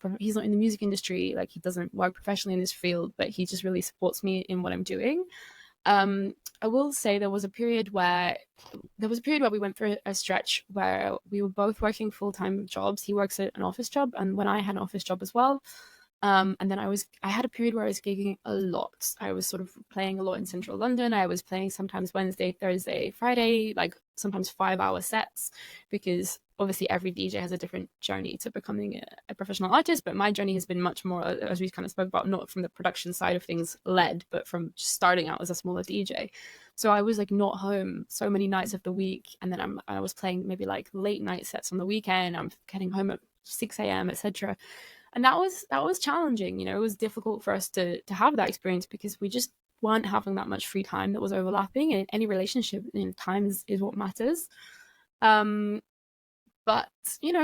[SPEAKER 1] the music industry. Like he doesn't work professionally in this field, but he just really supports me in what I'm doing. I will say there was a period where we went through a stretch where we were both working full-time jobs. He works at an office job, and when I had an office job as well. And then I had a period where I was gigging a lot. I was sort of playing a lot in central London. I was playing sometimes Wednesday, Thursday, Friday, like sometimes 5 hour sets, because obviously every DJ has a different journey to becoming a professional artist. But my journey has been much more, as we kind of spoke about, not from the production side of things led, but from just starting out as a smaller DJ. So I was like not home so many nights of the week, and then I was playing maybe like late night sets on the weekend. I'm getting home at 6 a.m., etc. And that was challenging. It was difficult for us to have that experience because we just weren't having that much free time that was overlapping. And in any relationship, time is what matters. um but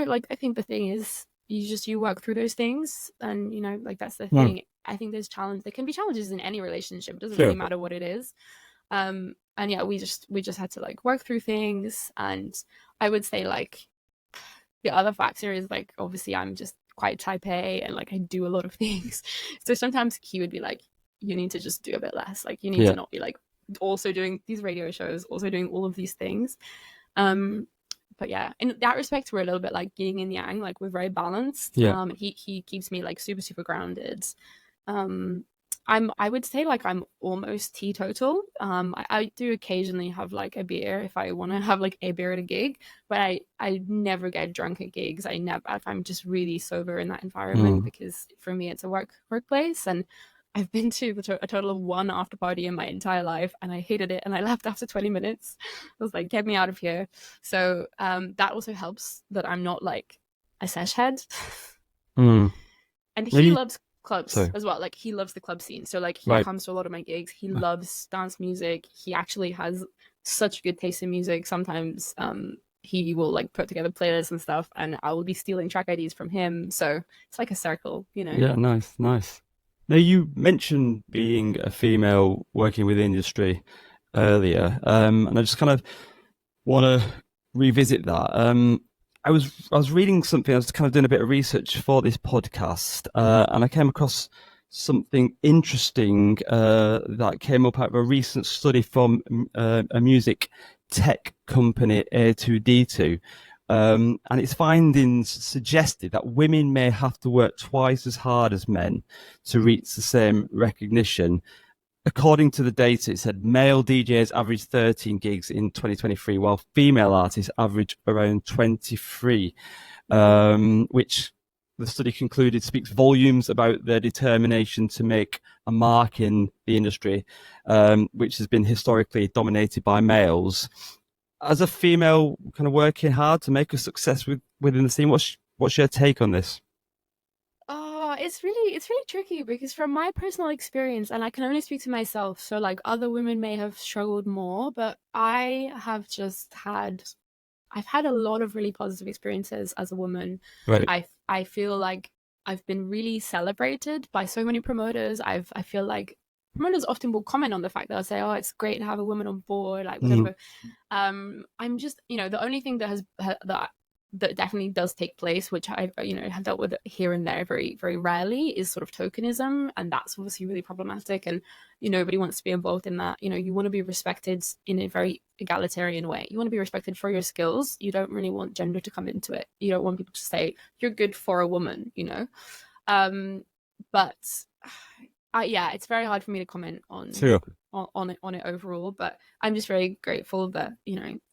[SPEAKER 1] like I think the thing is you work through those things, and like that's the
[SPEAKER 2] Hmm.
[SPEAKER 1] thing. I think there can be challenges in any relationship. It doesn't really
[SPEAKER 2] Sure.
[SPEAKER 1] matter what it is. And yeah, we just had to like work through things. And I would say like the other factor is like obviously I'm just quite type A and like I do a lot of things. So sometimes he would be like, you need to just do a bit less. Like you need to
[SPEAKER 2] Yeah.
[SPEAKER 1] not be like also doing these radio shows, also doing all of these things. Um but yeah, in that respect we're a little bit like yin and yang, like we're very balanced.
[SPEAKER 2] Yeah.
[SPEAKER 1] He keeps me like super, super grounded. um I would say like I'm almost teetotal. I do occasionally have like a beer if I want to have like a beer at a gig, but I never get drunk at gigs. I never if I'm just really sober in that environment,
[SPEAKER 2] Hmm.
[SPEAKER 1] because for me it's a workplace. And I've been to a total of one after party in my entire life, and I hated it, and I left after 20 minutes. I was like, get me out of here. So that also helps that I'm not like a sesh head.
[SPEAKER 2] Hmm.
[SPEAKER 1] And he
[SPEAKER 2] Maybe.
[SPEAKER 1] loves clubs
[SPEAKER 2] Sorry.
[SPEAKER 1] as well. Like he loves the club scene. So like he
[SPEAKER 2] Right.
[SPEAKER 1] comes to a lot of my gigs. He loves dance music. He actually has such good taste in music. Sometimes he will like put together playlists and stuff, and I will be stealing track IDs from him. So it's like a circle.
[SPEAKER 2] Yeah. Nice. Nice. Now, you mentioned being a female working with the industry earlier, and I just kind of want to revisit that. I was reading something. I was kind of doing a bit of research for this podcast, and I came across something interesting that came up out of a recent study from a music tech company, A2D2. And its findings suggested that women may have to work twice as hard as men to reach the same recognition. According to the data, it said male DJs average 13 gigs in 2023, while female artists average around 23, which the study concluded speaks volumes about their determination to make a mark in the industry, which has been historically dominated by males. As a female kind of working hard to make a success within the scene, what's your take on this?
[SPEAKER 1] It's really tricky because from my personal experience, and I can only speak to myself, so like other women may have struggled more, but I've had a lot of really positive experiences as a woman.
[SPEAKER 2] Right.
[SPEAKER 1] I feel like I've been really celebrated by so many promoters. I feel like promoters often will comment on the fact that I'll say, "Oh, it's great to have a woman on board," like
[SPEAKER 2] Mm.
[SPEAKER 1] whatever. I'm just, the only thing that definitely does take place, which I, have dealt with here and there very, very rarely, is sort of tokenism, and that's obviously really problematic. And nobody wants to be involved in that. You want to be respected in a very egalitarian way. You want to be respected for your skills. You don't really want gender to come into it. You don't want people to say you're good for a woman. But yeah, it's very hard for me to comment
[SPEAKER 2] Sure.
[SPEAKER 1] on it overall. But I'm just very grateful that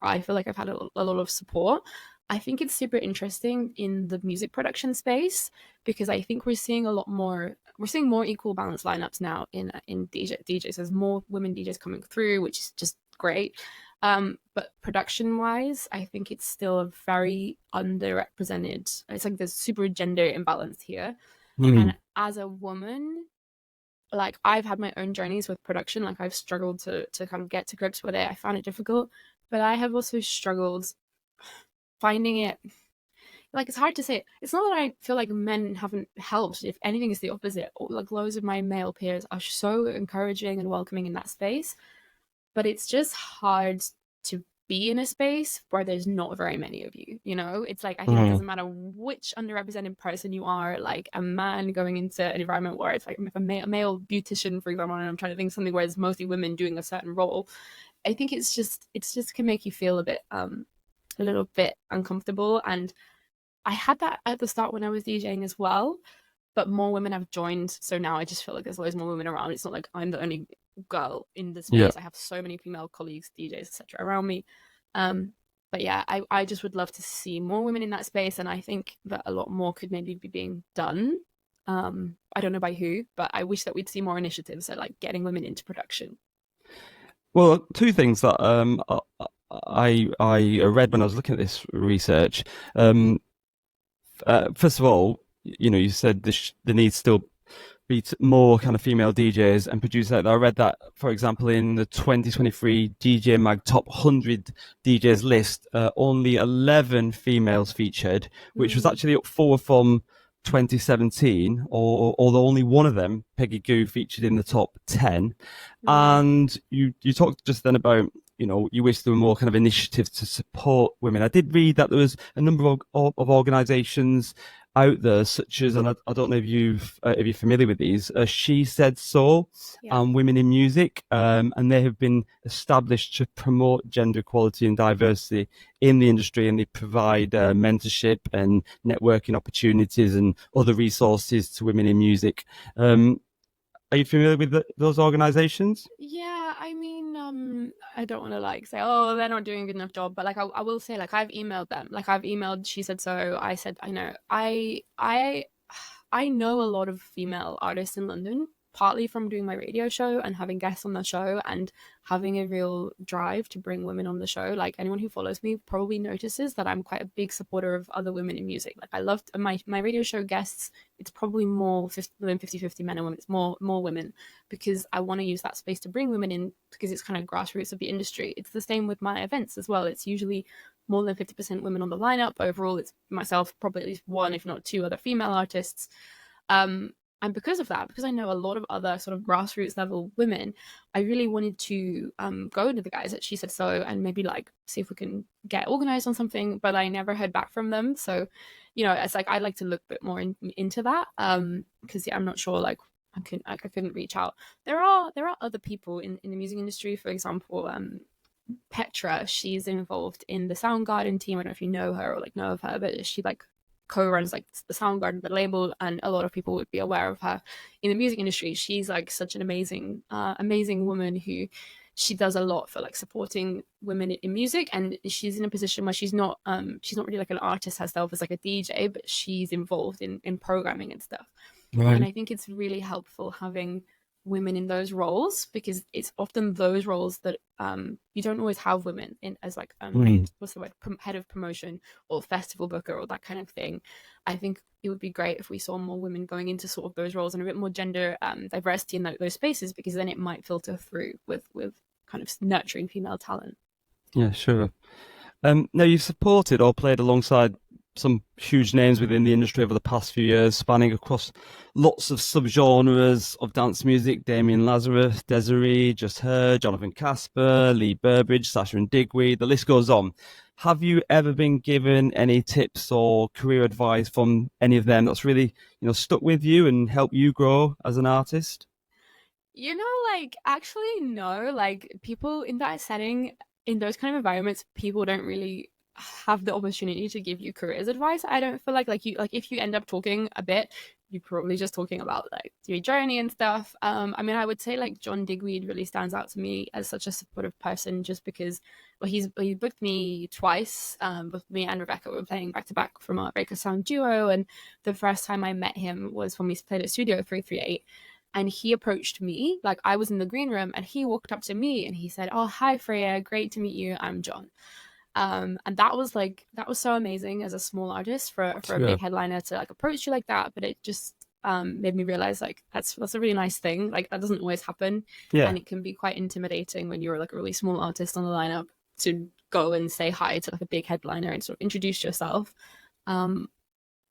[SPEAKER 1] I feel like I've had a lot of support. I think it's super interesting in the music production space because I think we're seeing a lot more. We're seeing more equal balance lineups now in DJs. There's more women DJs coming through, which is just great. But production wise, I think it's still very underrepresented. It's like there's super gender imbalance here.
[SPEAKER 2] Mm.
[SPEAKER 1] And as a woman, like I've had my own journeys with production. Like I've struggled to kind of get to grips with it. I found it difficult, but I have also struggled finding it. Like it's hard to say. It's not that I feel like men haven't helped. If anything, is the opposite. Like loads of my male peers are so encouraging and welcoming in that space, but it's just hard to be in a space where there's not very many of you. It's like I think it
[SPEAKER 2] Mm.
[SPEAKER 1] doesn't matter which underrepresented person you are. Like a man going into an environment where it's like if a male beautician, for example, and I'm trying to think of something where it's mostly women doing a certain role. I think it's just can make you feel a little bit uncomfortable. And I had that at the start when I was DJing as well, but more women have joined. So now I just feel like there's loads more women around. It's not like I'm the only girl in the
[SPEAKER 2] Yeah.
[SPEAKER 1] space. I have so many female colleagues, DJs, etc. around me. Um, but yeah, I just would love to see more women in that space, and I think that a lot more could maybe be being done. I don't know by who, but I wish that we'd see more initiatives at like getting women into production.
[SPEAKER 2] Well, two things that I read when I was looking at this research. Um, First of all, you said there needs still be more kind of female DJs and producers out there. I read that, for example, in the 2023 DJ Mag Top 100 DJs list, only 11 females featured, which was
[SPEAKER 1] Mm,
[SPEAKER 2] actually up four from 2017, although only one of them, Peggy Goo, featured in the top 10.
[SPEAKER 1] mm,
[SPEAKER 2] And you talked just then about, you wish there were more kind of initiatives to support women. I did read that there was a number of organizations out there, such as, and I don't know if you're familiar with these, She Said So
[SPEAKER 1] yeah.
[SPEAKER 2] and Women in Music, and they have been established to promote gender equality and diversity in the industry, and they provide mentorship and networking opportunities and other resources to women in music. Are you familiar with those organizations?
[SPEAKER 1] Yeah, I mean, I don't want to like say, oh, they're not doing a good enough job, but like I will say, like I've emailed them, like I've emailed. She said so. I said, I know. I know a lot of female artists in London, partly from doing my radio show and having guests on the show and having a real drive to bring women on the show. Like anyone who follows me probably notices that I'm quite a big supporter of other women in music. Like I love my radio show guests. It's probably more 50-50 men and women. It's more women because I want to use that space to bring women in because it's kind of grassroots of the industry. It's the same with my events as well. It's usually more than 50% women on the lineup. Overall, it's myself, probably at least one, if not two other female artists. Um, and because of that, because I know a lot of other sort of grassroots level women, I really wanted to go to the guys at She Said So and maybe like see if we can get organized on something, but I never heard back from them. So, it's like I'd like to look a bit more into that because yeah, I'm not sure like I couldn't reach out. There are other people in the music industry, for example, Petra. She's involved in the Soundgarden team. I don't know if you know her or like know of her, but she like co-runs like the Soundgarden, the label, and a lot of people would be aware of her in the music industry. She's like such an amazing woman who she does a lot for like supporting women in music, and she's in a position where she's not really like an artist herself as like a DJ, but she's involved in programming and stuff. And
[SPEAKER 2] Right.
[SPEAKER 1] I think it's really helpful having women in those roles, because it's often those roles that you don't always have women in as like
[SPEAKER 2] Mm.
[SPEAKER 1] what's the word, head of promotion or festival booker or that kind of thing. I think it would be great if we saw more women going into sort of those roles and a bit more gender diversity in those spaces, because then it might filter through with kind of nurturing female talent.
[SPEAKER 2] Yeah, sure. Now, you've supported or played alongside some huge names within the industry over the past few years, spanning across lots of subgenres of dance music. Damien Lazarus, Desiree, Just Her, Jonathan Casper, Lee Burbridge, Sasha and Digweed. The list goes on. Have you ever been given any tips or career advice from any of them that's really, stuck with you and helped you grow as an artist?
[SPEAKER 1] Like, actually, no. Like, people in that setting, in those kind of environments, people don't really have the opportunity to give you careers advice. I don't feel like if you end up talking a bit, you're probably just talking about like your journey and stuff. I mean, I would say like John Digweed really stands out to me as such a supportive person, just because, well, he booked me twice. Both me and Rebecca were playing back to back from our Breaker Sound duo, and the first time I met him was when we played at Studio 338, and he approached me, like I was in the green room, and he walked up to me and he said, "Oh, hi Freya, great to meet you, I'm John." And that was so amazing as a small artist for a
[SPEAKER 2] Sure.
[SPEAKER 1] big headliner to like approach you like that. But it just made me realize like that's a really nice thing. Like that doesn't always happen,
[SPEAKER 2] Yeah.
[SPEAKER 1] and it can be quite intimidating when you're like a really small artist on the lineup to go and say hi to like a big headliner and sort of introduce yourself. Um,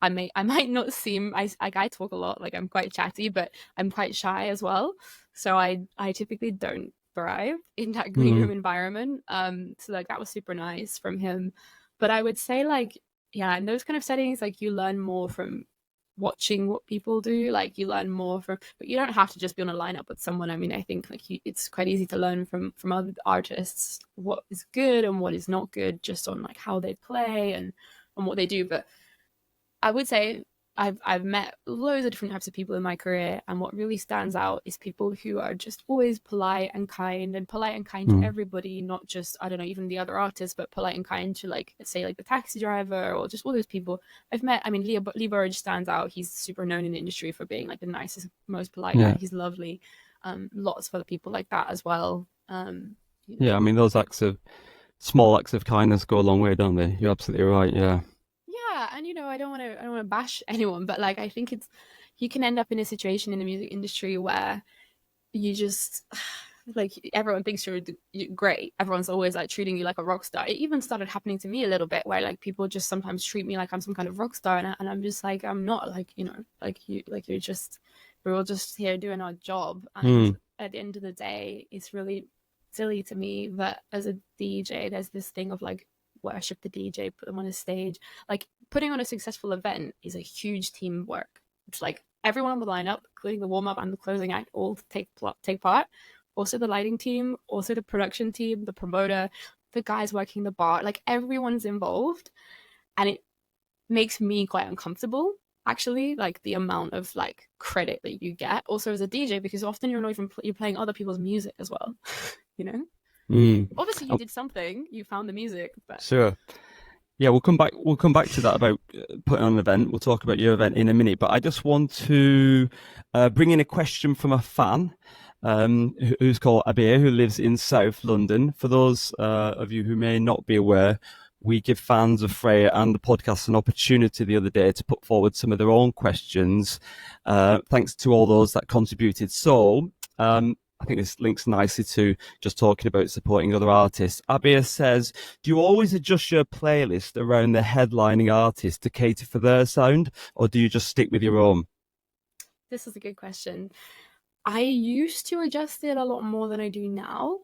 [SPEAKER 1] I might not seem, I talk a lot, like I'm quite chatty, but I'm quite shy as well. So I typically don't thrive in that green
[SPEAKER 2] Mm.
[SPEAKER 1] room environment. So like that was super nice from him. But I would say like, yeah, in those kind of settings, like you learn more from watching what people do. Like you learn more from, but you don't have to just be on a lineup with someone. I mean, I think like it's quite easy to learn from other artists what is good and what is not good, just on like how they play and on what they do. But I would say I've met loads of different types of people in my career, and what really stands out is people who are just always polite and kind to
[SPEAKER 2] Mm.
[SPEAKER 1] everybody, not just, I don't know, even the other artists, but polite and kind to like, say like the taxi driver or just all those people I've met. I mean, Lee Burridge stands out. He's super known in the industry for being like the nicest, most polite guy.
[SPEAKER 2] Yeah.
[SPEAKER 1] He's lovely. Lots of other people like that as well.
[SPEAKER 2] Yeah. I mean, those small acts of kindness go a long way, don't they? You're absolutely right. Yeah.
[SPEAKER 1] Yeah, and I don't want to bash anyone, but like I think it's, you can end up in a situation in the music industry where you just like everyone thinks you're great. Everyone's always like treating you like a rock star. It even started happening to me a little bit, where like people just sometimes treat me like I'm some kind of rock star, and I'm just like, I'm not, like, like you're just, we're all just here doing our job, and
[SPEAKER 2] Mm.
[SPEAKER 1] at the end of the day, it's really silly to me that as a DJ, there's this thing of like, worship the DJ, put them on a stage. Like putting on a successful event is a huge teamwork. It's like everyone on the lineup, including the warm up and the closing act, all take part. Also the lighting team, also the production team, the promoter, the guys working the bar, like everyone's involved, and it makes me quite uncomfortable, actually, like the amount of like credit that you get also as a DJ, because often you're not even you're playing other people's music as well. you know
[SPEAKER 2] Mm.
[SPEAKER 1] Obviously you did something, you found the music, but
[SPEAKER 2] Sure. Yeah, we'll come back. We'll come back to that about putting on an event. We'll talk about your event in a minute, but I just want to bring in a question from a fan who's called Abir, who lives in South London. For those of you who may not be aware, we give fans of Freya and the podcast an opportunity the other day to put forward some of their own questions. Thanks to all those that contributed. So. I think this links nicely to just talking about supporting other artists. Abir says, do you always adjust your playlist around the headlining artist to cater for their sound, or do you just stick with your own?
[SPEAKER 1] this is a good question. I used to adjust it a lot more than I do now.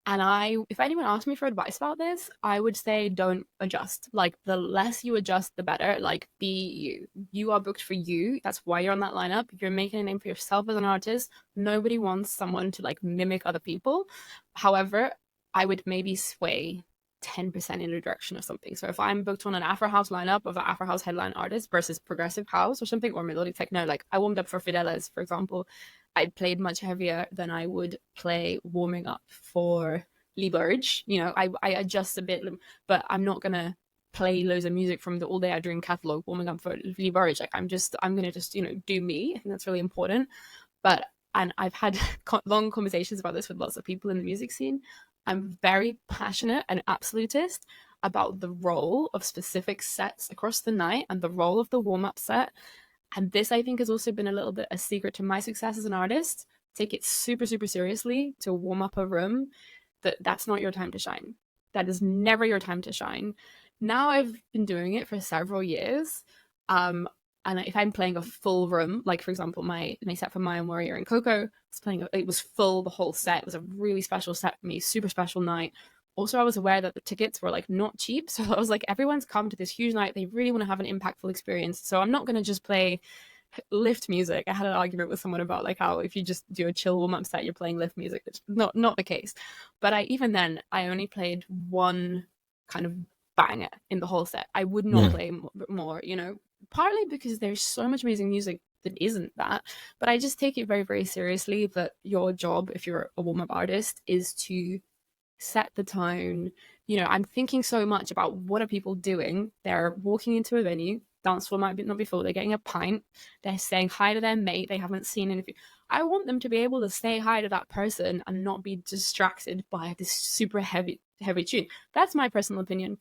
[SPEAKER 1] And if anyone asked me for advice about this, I would say don't adjust. Like the less you adjust, the better. Like be you. You are booked for you. That's why you're on that lineup. You're making a name for yourself as an artist. Nobody wants someone to like mimic other people. However, I would maybe sway 10% in the direction of something. So if I'm booked on an Afro House lineup of an Afro House headline artist versus progressive house or something, or melodic techno, like I warmed up for Fidelis, for example, I played much heavier than I would play warming up for Lieberge. I adjust a bit, but I'm not gonna play loads of music from the All Day I Dream catalog warming up for Lieberge. Like I'm gonna just do me. I think that's really important. But and I've had long conversations about this with lots of people in the music scene. I'm very passionate and absolutist about the role of specific sets across the night and the role of the warm up set. And this, I think, has also been a little bit a secret to my success as an artist. Take it super, super seriously to warm up a room. That's not your time to shine. That is never your time to shine. Now I've been doing it for several years. Um, and if I'm playing a full room, like for example, my set for Maya Warrior and Coco, it was full the whole set. It was a really special set for me, super special night. Also, I was aware that the tickets were like not cheap, so I was like, everyone's come to this huge night. They really want to have an impactful experience, so I'm not going to just play lift music. I had an argument with someone about like how if you just do a chill warm up set, you're playing lift music. It's not the case. But even then, I only played one kind of banger in the whole set. I would not play more, partly because there's so much amazing music that isn't that. But I just take it very, very seriously that your job, if you're a warm up artist, is to set the tone. I'm thinking so much about what are people doing. They're walking into a venue, dance floor might be not be full, they're getting a pint, they're saying hi to their mate they haven't seen in a few. I want them to be able to say hi to that person and not be distracted by this super heavy tune. That's my personal opinion.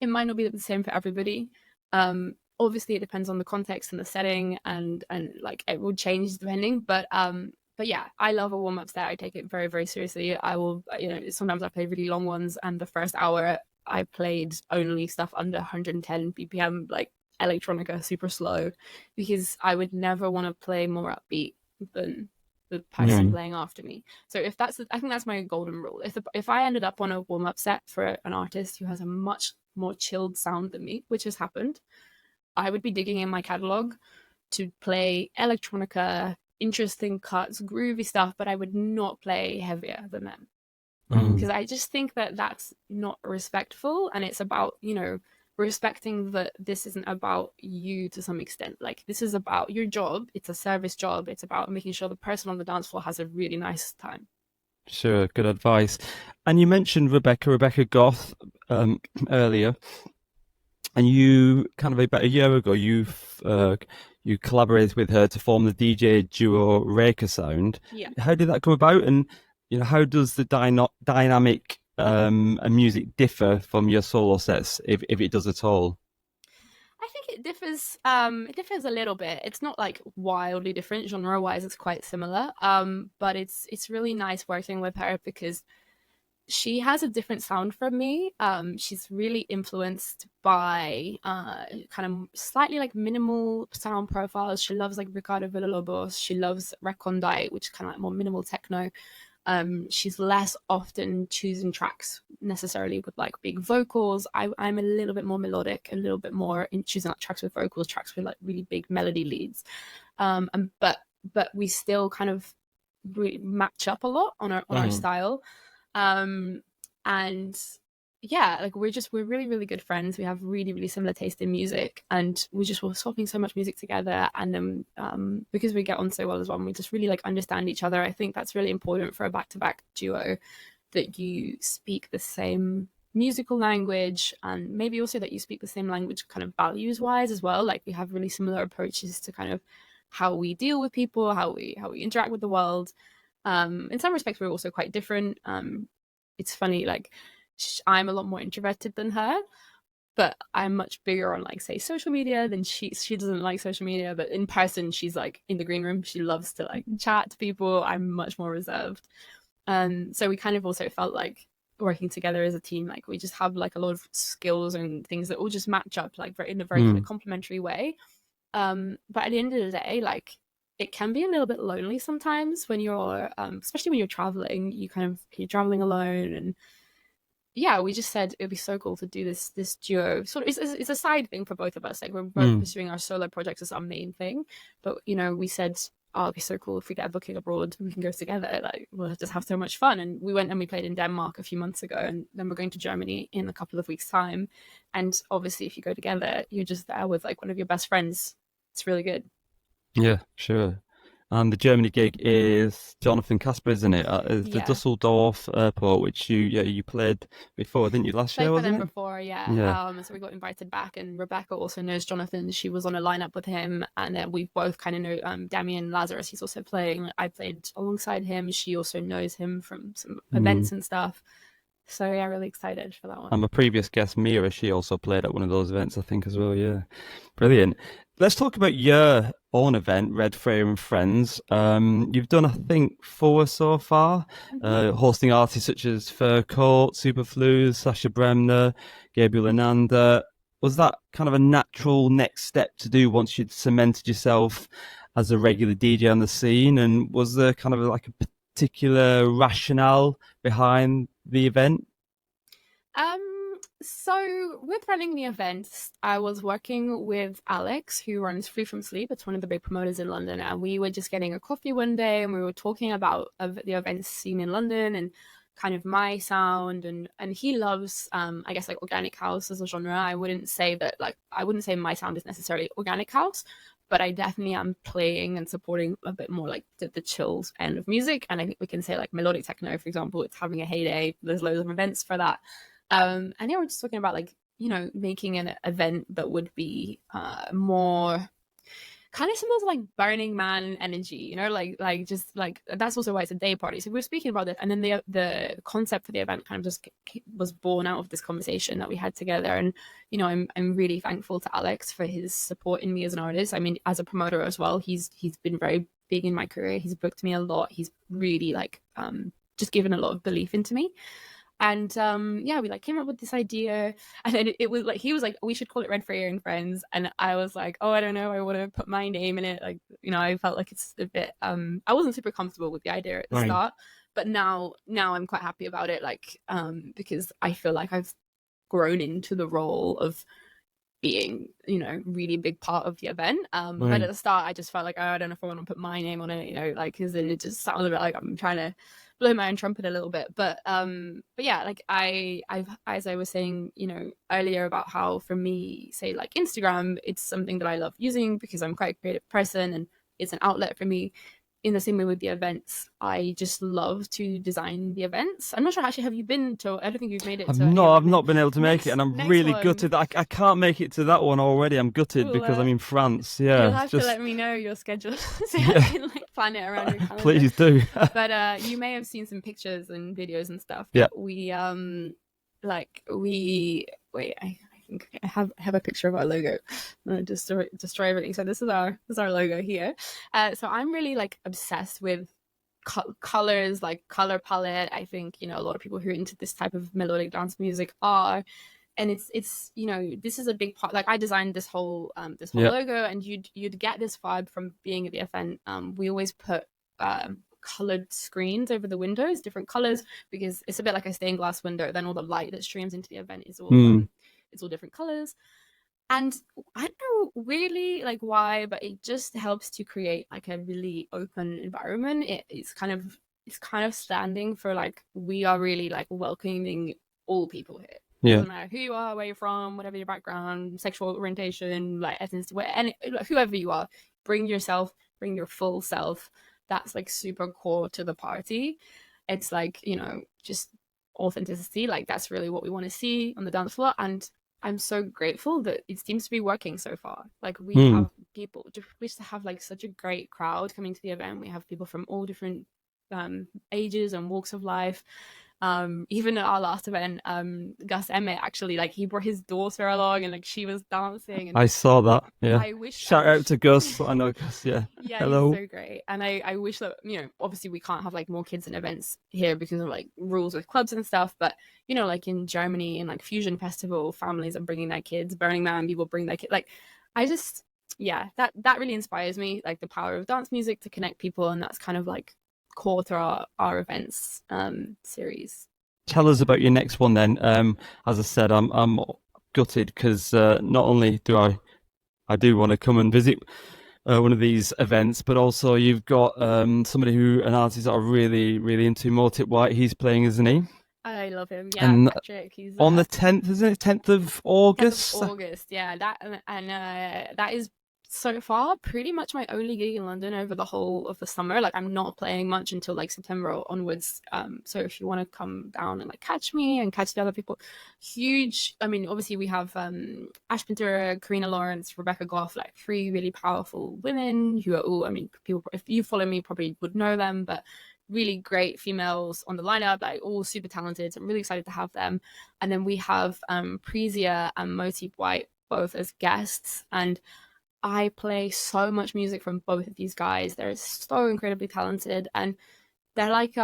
[SPEAKER 1] It might not be the same for everybody. Obviously it depends on the context and the setting, and like it will change depending, but yeah, I love a warm up set. I take it very, very seriously. I will, sometimes I play really long ones, and the first hour I played only stuff under 110 BPM, like electronica, super slow, because I would never want to play more upbeat than the person playing after me. So I think that's my golden rule. If I ended up on a warm up set for an artist who has a much more chilled sound than me, which has happened, I would be digging in my catalog to play electronica, interesting cuts, groovy stuff, but I would not play heavier than them. Because I just think that that's not respectful, and it's about, respecting that this isn't about you to some extent. Like, this is about your job. It's a service job. It's about making sure the person on the dance floor has a really nice time.
[SPEAKER 2] Sure, good advice. And you mentioned Rebecca Goth, earlier, and you kind of about a year ago you collaborated with her to form the DJ duo Reka Sound.
[SPEAKER 1] Yeah.
[SPEAKER 2] How did that come about, and how does the dynamic and music differ from your solo sets, if it does at all?
[SPEAKER 1] I think it differs. It differs a little bit. It's not like wildly different genre wise. It's quite similar. But it's really nice working with her because she has a different sound from me. She's really influenced by kind of slightly like minimal sound profiles. She loves like Ricardo Villalobos. She loves Recondite, which is kind of like more minimal techno. She's less often choosing tracks necessarily with like big vocals. I'm a little bit more melodic, a little bit more in choosing like tracks with vocals, tracks with like really big melody leads. And but we still kind of match up a lot on our style. And yeah, like we're really, really good friends. We have really, really similar taste in music, and we just were swapping so much music together. And then because we get on so well as well, we just really like understand each other. I think that's really important for a back-to-back duo, that you speak the same musical language, and maybe also that you speak the same language kind of values wise as well. Like we have really similar approaches to kind of how we deal with people, how we interact with the world. In some respects we're also quite different. It's funny, like I'm a lot more introverted than her, but I'm much bigger on like say social media than she doesn't like social media, but in person she's like in the green room, she loves to like chat to people. I'm much more reserved. So we kind of also felt like working together as a team, like we just have like a lot of skills and things that all just match up like in a very kind of complementary way. But at the end of the day, like it can be a little bit lonely sometimes when you're especially when you're traveling. You're traveling alone, and yeah, we just said it would be so cool to do this duo. Sort of, it's a side thing for both of us. Like we're both pursuing our solo projects as our main thing, but we said, oh, it'd be so cool if we get a booking abroad, we can go together. Like we'll just have so much fun. And we went and we played in Denmark a few months ago, and then we're going to Germany in a couple of weeks' time. And obviously, if you go together, you're just there with like one of your best friends. It's really good.
[SPEAKER 2] Yeah, sure. And the Germany gig is Jonathan Casper, isn't it? At the
[SPEAKER 1] Yeah.
[SPEAKER 2] Dusseldorf airport, which you played before, didn't you? Last year,
[SPEAKER 1] Played for them
[SPEAKER 2] wasn't it?
[SPEAKER 1] before, yeah.
[SPEAKER 2] Yeah.
[SPEAKER 1] So we got invited back, and Rebecca also knows Jonathan. She was on a lineup with him, and we both kind of know Damien Lazarus. He's also playing. I played alongside him. She also knows him from some
[SPEAKER 2] Mm.
[SPEAKER 1] events and stuff. So yeah, really excited for that
[SPEAKER 2] And
[SPEAKER 1] one.
[SPEAKER 2] my previous guest, Mira, she also played at one of those events, I think, as well. Yeah. Brilliant. Let's talk about your own event, Redfreya and Friends. You've done, I think, four so far,
[SPEAKER 1] Mm-hmm.
[SPEAKER 2] hosting artists such as Fur Coat, Superflues, Sasha Bremner, Gabriel Ananda. Was that kind of a natural next step to do once you'd cemented yourself as a regular DJ on the scene? And was there kind of like a particular rationale behind the event?
[SPEAKER 1] So with running the events, I was working with Alex, who runs Free From Sleep. It's one of the big promoters in London, and we were just getting a coffee one day, and we were talking about the events scene in London and kind of my sound, and he loves, I guess like organic house as a genre. I wouldn't say my sound is necessarily organic house, but I definitely am playing and supporting a bit more like the chills end of music. And I think we can say like melodic techno, for example, it's having a heyday. There's loads of events for that. And yeah, we're just talking about like, making an event that would be more kind of similar to like Burning Man energy, like just like that's also why it's a day party. So we were speaking about it, and then the concept for the event kind of just was born out of this conversation that we had together. And I'm really thankful to Alex for his support in me as an artist. I mean, as a promoter as well, he's been very big in my career. He's booked me a lot. He's really like just given a lot of belief into me. And yeah, we like came up with this idea, and then it was like he was like, we should call it Redfreya and Friends, and I was like, oh, I don't know, I want to put my name in it. Like, I felt like it's a bit I wasn't super comfortable with the idea at the
[SPEAKER 2] Right.
[SPEAKER 1] start, but now I'm quite happy about it, like because I feel like I've grown into the role of being, really big part of the event. But
[SPEAKER 2] Right.
[SPEAKER 1] at the start, I just felt like, oh, I don't know if I want to put my name on it, like because then it just sounded a bit like I'm trying to blow my own trumpet a little bit. But yeah, like I've as I was saying, earlier about how for me, say like Instagram, it's something that I love using because I'm quite a creative person and it's an outlet for me. In the same way with the events, I just love to design the events. I'm not sure actually. Have you been to? I don't think you've made it
[SPEAKER 2] I've
[SPEAKER 1] to any
[SPEAKER 2] not,
[SPEAKER 1] of
[SPEAKER 2] I've not been able to make it, and I'm
[SPEAKER 1] next
[SPEAKER 2] really
[SPEAKER 1] one.
[SPEAKER 2] gutted that I can't make it to that one already. I'm gutted
[SPEAKER 1] Cool.
[SPEAKER 2] because I'm in France.
[SPEAKER 1] You'll
[SPEAKER 2] Yeah, it's
[SPEAKER 1] have to
[SPEAKER 2] just
[SPEAKER 1] let me know your schedule so I
[SPEAKER 2] yeah,
[SPEAKER 1] can like plan it around your calendar.
[SPEAKER 2] please do.
[SPEAKER 1] But you may have seen some pictures and videos and stuff.
[SPEAKER 2] Yeah,
[SPEAKER 1] But we wait. I think I have a picture of our logo. I'm gonna destroy everything. So this is our logo here. So I'm really like obsessed with colors, like color palette. I think a lot of people who are into this type of melodic dance music are, and it's this is a big part. Like I designed this whole
[SPEAKER 2] yeah.
[SPEAKER 1] logo, and you'd get this vibe from being at the event. We always put colored screens over the windows, different colors, because it's a bit like a stained glass window. Then all the light that streams into the event is all
[SPEAKER 2] Hmm.
[SPEAKER 1] it's all different colors. And I don't know really like why, but it just helps to create like a really open environment. It's kind of standing for like we are really like welcoming all people here.
[SPEAKER 2] Yeah.
[SPEAKER 1] Doesn't matter who you are, where you're from, whatever your background, sexual orientation, like ethnicity, whoever you are, bring yourself, bring your full self. That's like super core to the party. It's like, just authenticity. Like that's really what we want to see on the dance floor. And I'm so grateful that it seems to be working so far. Like we
[SPEAKER 2] Hmm.
[SPEAKER 1] have people, we used to have like such a great crowd coming to the event. We have people from all different ages and walks of life. Even at our last event, Gus Emmett actually like he brought his daughter along and like she was dancing, and
[SPEAKER 2] I saw that. Yeah.
[SPEAKER 1] I
[SPEAKER 2] Shout out
[SPEAKER 1] wish
[SPEAKER 2] to Gus. I know Gus. Yeah.
[SPEAKER 1] yeah, he's
[SPEAKER 2] Hello.
[SPEAKER 1] so great. And I wish that, obviously we can't have like more kids in events here because of like rules with clubs and stuff. But, like in Germany and like Fusion Festival, families are bringing their kids, Burning Man, people bring their kids. Like, I just, yeah, that really inspires me, like the power of dance music to connect people. And that's kind of like core to our events series.
[SPEAKER 2] Tell us about your next one then. As I said, I'm gutted because not only I do want to come and visit one of these events, but also you've got somebody an artist that are really, really into Mortip White. He's playing, isn't he?
[SPEAKER 1] I love him. Yeah,
[SPEAKER 2] And
[SPEAKER 1] Patrick. He's
[SPEAKER 2] on the 10th, isn't it? 10th of
[SPEAKER 1] 10th of
[SPEAKER 2] August?
[SPEAKER 1] August. Yeah, that and that is so far pretty much my only gig in London over the whole of the summer. Like I'm not playing much until like September onwards. So if you want to come down and like catch me and catch the other people, huge. I mean, obviously we have Ash Ventura, Karina Lawrence, Rebecca Goff, like three really powerful women who are all. I mean, people if you follow me probably would know them, but really great females on the lineup, like all super talented. So I'm really excited to have them. And then we have Prezia and Motif White both as guests, and I play so much music from both of these guys. They're so incredibly talented, and they're like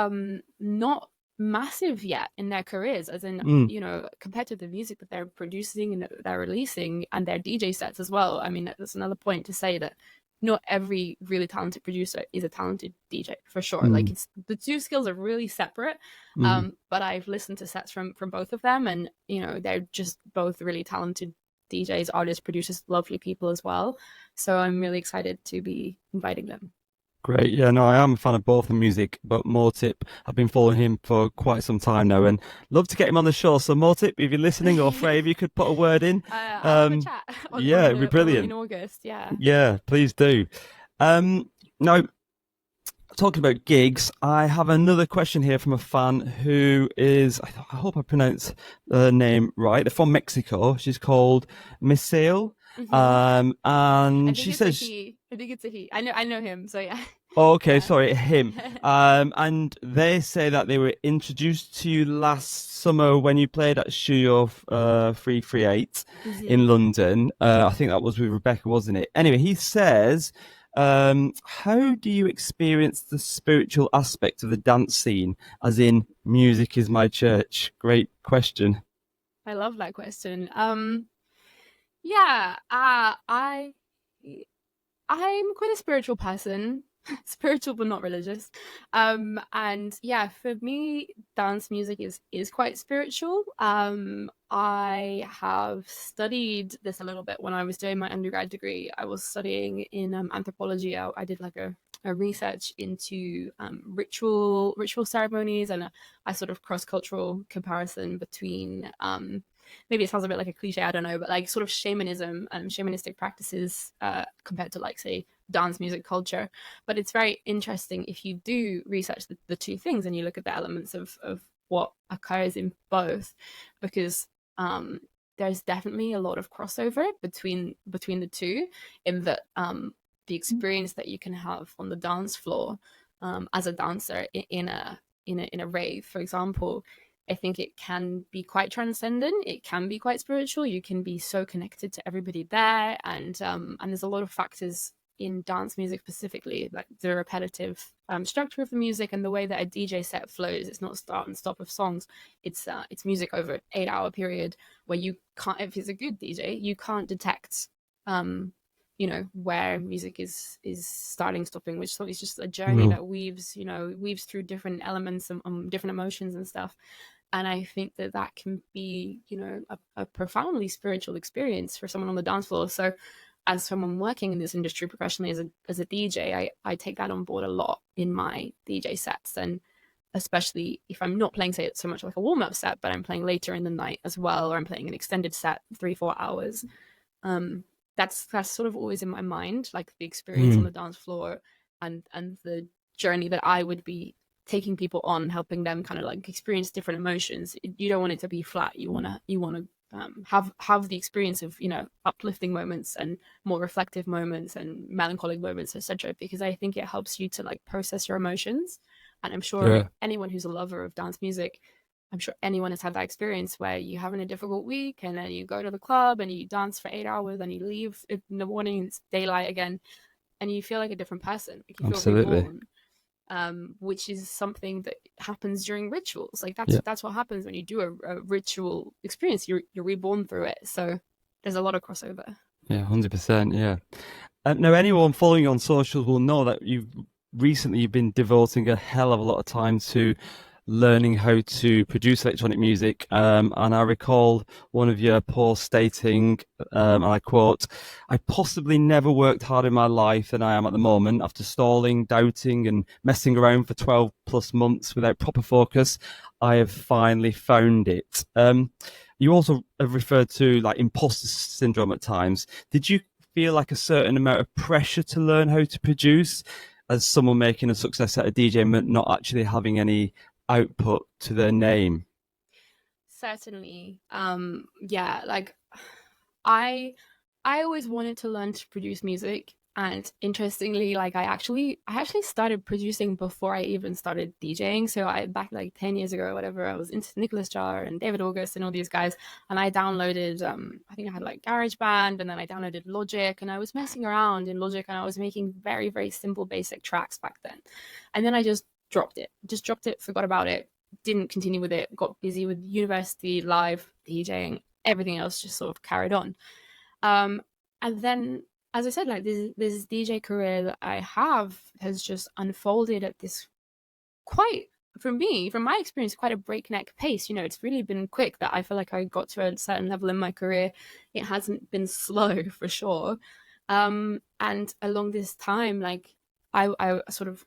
[SPEAKER 1] not massive yet in their careers, as in,
[SPEAKER 2] Mm,
[SPEAKER 1] compared to the music that they're producing and they're releasing and their DJ sets as well. I mean, that's another point to say that not every really talented producer is a talented DJ for sure. Like
[SPEAKER 2] mm,
[SPEAKER 1] it's the two skills are really separate.
[SPEAKER 2] mm.
[SPEAKER 1] But I've listened to sets from both of them, and they're just both really talented DJs, artists, producers, lovely people as well. So I'm really excited to be inviting them.
[SPEAKER 2] Great. Yeah, no, I am a fan of both the music, but Mortip, I've been following him for quite some time now and love to get him on the show. So Mortip, if you're listening, or Frey, if you could put a word in,
[SPEAKER 1] I'll have a chat
[SPEAKER 2] yeah, it'd be
[SPEAKER 1] in
[SPEAKER 2] brilliant.
[SPEAKER 1] August. Yeah.
[SPEAKER 2] Yeah, please do. Now, talking about gigs, I have another question here from a fan who is, I hope I pronounce the name right. They're from Mexico. She's called Misael.
[SPEAKER 1] Hmm. I
[SPEAKER 2] And
[SPEAKER 1] think
[SPEAKER 2] she
[SPEAKER 1] it's a
[SPEAKER 2] says,
[SPEAKER 1] he. I think it's a he. I know him. So yeah.
[SPEAKER 2] oh, okay,
[SPEAKER 1] Yeah.
[SPEAKER 2] sorry, him. And they say that they were introduced to you last summer when you played at Studio 338
[SPEAKER 1] Hmm.
[SPEAKER 2] in London. I think that was with Rebecca, wasn't it? Anyway, he says, how do you experience the spiritual aspect of the dance scene, as in music is my church? Great question.
[SPEAKER 1] I love that question. Yeah. I'm quite a spiritual person, spiritual but not religious. And yeah, for me, dance music is quite spiritual. I have studied this a little bit when I was doing my undergrad degree. I was studying in anthropology. I did like a research into ritual ceremonies and a sort of cross cultural comparison between maybe it sounds a bit like a cliche, I don't know, but like sort of shamanism and shamanistic practices compared to like say dance music culture. But it's very interesting if you do research the two things and you look at the elements of what occurs in both, because there's definitely a lot of crossover between the two, in that the experience that you can have on the dance floor as a dancer in a rave, for example, I think it can be quite transcendent. It can be quite spiritual. You can be so connected to everybody there, and there's a lot of factors in dance music specifically, like the repetitive structure of the music and the way that a DJ set flows. It's not start and stop of songs. It's music over an 8 hour period where you can't. If it's a good DJ, you can't detect where music is starting, stopping, which is just a journey
[SPEAKER 2] No.
[SPEAKER 1] that weaves through different elements and different emotions and stuff. And I think that can be a profoundly spiritual experience for someone on the dance floor. So as someone working in this industry professionally as a DJ, I take that on board a lot in my DJ sets. And especially if I'm not playing, say, so much like a warm-up set, but I'm playing later in the night as well, or I'm playing an extended set, 3-4 hours. um that's sort of always in my mind, like the experience on
[SPEAKER 2] Mm,
[SPEAKER 1] the dance floor, and the journey that I would be taking people on, helping them kind of like experience different emotions. You don't want it to be flat. You want to have the experience of uplifting moments and more reflective moments and melancholic moments, etc. Because I think it helps you to like process your emotions. And I'm sure
[SPEAKER 2] yeah.
[SPEAKER 1] anyone who's a lover of dance music, I'm sure anyone has had that experience where you're having a difficult week and then you go to the club and you dance for 8 hours and you leave in the morning and it's daylight again, and you feel like a different person. Like you feel
[SPEAKER 2] Absolutely.
[SPEAKER 1] reborn, which is something that happens during rituals. Like
[SPEAKER 2] Yeah.
[SPEAKER 1] that's what happens when you do a ritual experience. You're reborn through it. So there's a lot of crossover.
[SPEAKER 2] Yeah, 100%. Yeah. Now, anyone following you on socials will know that you've been devoting a hell of a lot of time to learning how to produce electronic music. And I recall one of your posts stating, and I quote, I possibly never worked harder in my life than I am at the moment. After stalling, doubting, and messing around for 12 plus months without proper focus, I have finally found it. You also have referred to like imposter syndrome at times. Did you feel like a certain amount of pressure to learn how to produce as someone making a success at a DJ but not actually having any output to their name?
[SPEAKER 1] Certainly. Yeah, like I I always wanted to learn to produce music, and interestingly, like I actually started producing before I even started DJing. So I back like 10 years ago or whatever, I was into Nicholas Jar and David August and all these guys, and I downloaded I think I had like GarageBand, and then I downloaded Logic, and I was messing around in Logic, and I was making very very simple basic tracks back then. And then I just dropped it. Just dropped it, forgot about it, didn't continue with it, got busy with university, live, DJing, everything else just sort of carried on. Um, and then, as I said, like this DJ career that I have has just unfolded at this quite, for me, from my experience, quite a breakneck pace. You know, it's really been quick that I feel like I got to a certain level in my career. It hasn't been slow for sure. And along this time, like I sort of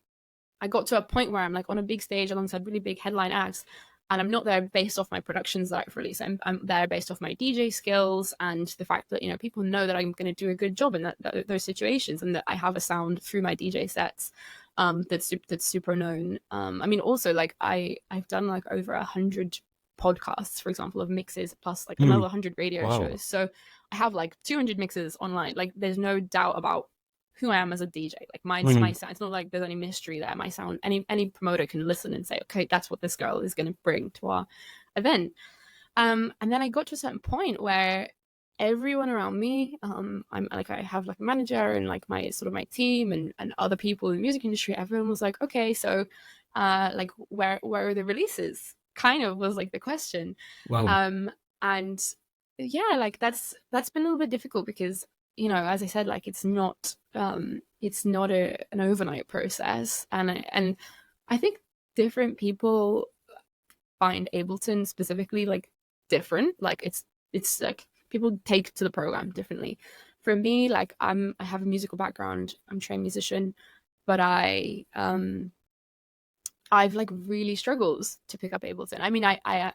[SPEAKER 1] I got to a point where I'm like on a big stage alongside really big headline acts, and I'm not there based off my productions that I've released. I'm there based off my DJ skills and the fact that, you know, people know that I'm going to do a good job in those situations, and that I have a sound through my DJ sets that's super known. I mean, also like I've done like over 100 podcasts, for example, of mixes plus like another
[SPEAKER 2] Mm.
[SPEAKER 1] 100 radio
[SPEAKER 2] Wow.
[SPEAKER 1] shows. So I have like 200 mixes online. Like there's no doubt about who I am as a DJ. Like mine's my
[SPEAKER 2] Mm.
[SPEAKER 1] sound. It's not like there's any mystery there. My sound. Any promoter can listen and say, okay, that's what this girl is going to bring to our event. And then I got to a certain point where everyone around me, I'm like I have like a manager and like my sort of my team and other people in the music industry. Everyone was like, okay, so, like where are the releases? Kind of was like the question.
[SPEAKER 2] Wow.
[SPEAKER 1] Um, and yeah, like that's been a little bit difficult because, you know, as I said, like it's not an overnight process, and I think different people find Ableton specifically like different. Like it's like people take to the program differently. For me, like I have a musical background. I'm a trained musician, but I've like really struggles to pick up Ableton. I mean, I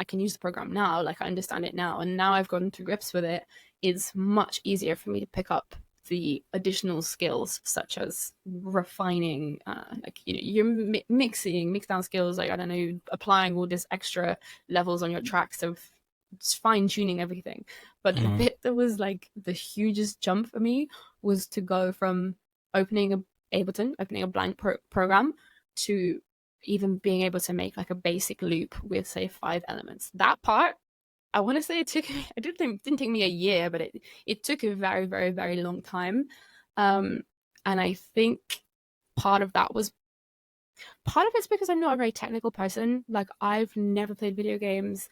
[SPEAKER 1] can use the program now, like I understand it now, and now I've gotten to grips with it. It's much easier for me to pick up the additional skills such as refining, like, you know, your mixing, mix down skills, like I don't know, applying all this extra levels on your tracks of fine tuning everything. But the
[SPEAKER 2] Mm.
[SPEAKER 1] bit that was like the hugest jump for me was to go from opening a Ableton, opening a blank program, to even being able to make like a basic loop with say 5 elements. That part, I want to say it took me, I didn't take me a year, but it took a very very very long time. Um, and I think part of that was part of it's because I'm not a very technical person. Like I've never played video games.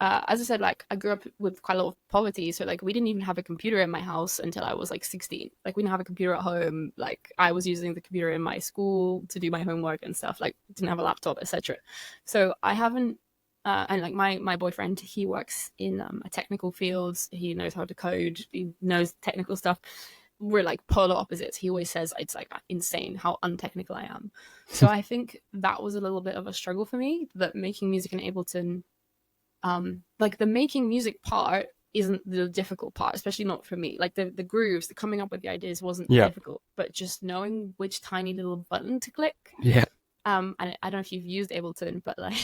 [SPEAKER 1] As I said, like I grew up with quite a lot of poverty, so like we didn't even have a computer in my house until I was like 16. Like we didn't have a computer at home. Like I was using the computer in my school to do my homework and stuff. Like didn't have a laptop, etc. So I haven't. And like my boyfriend, he works in a technical field. He knows how to code. He knows technical stuff. We're like polar opposites. He always says it's like insane how untechnical I am. So I think that was a little bit of a struggle for me. That making music in Ableton, like the making music part isn't the difficult part, especially not for me. Like the grooves, the coming up with the ideas wasn't
[SPEAKER 2] Yeah.
[SPEAKER 1] difficult, but just knowing which tiny little button to click.
[SPEAKER 2] Yeah.
[SPEAKER 1] And I don't know if you've used Ableton, but like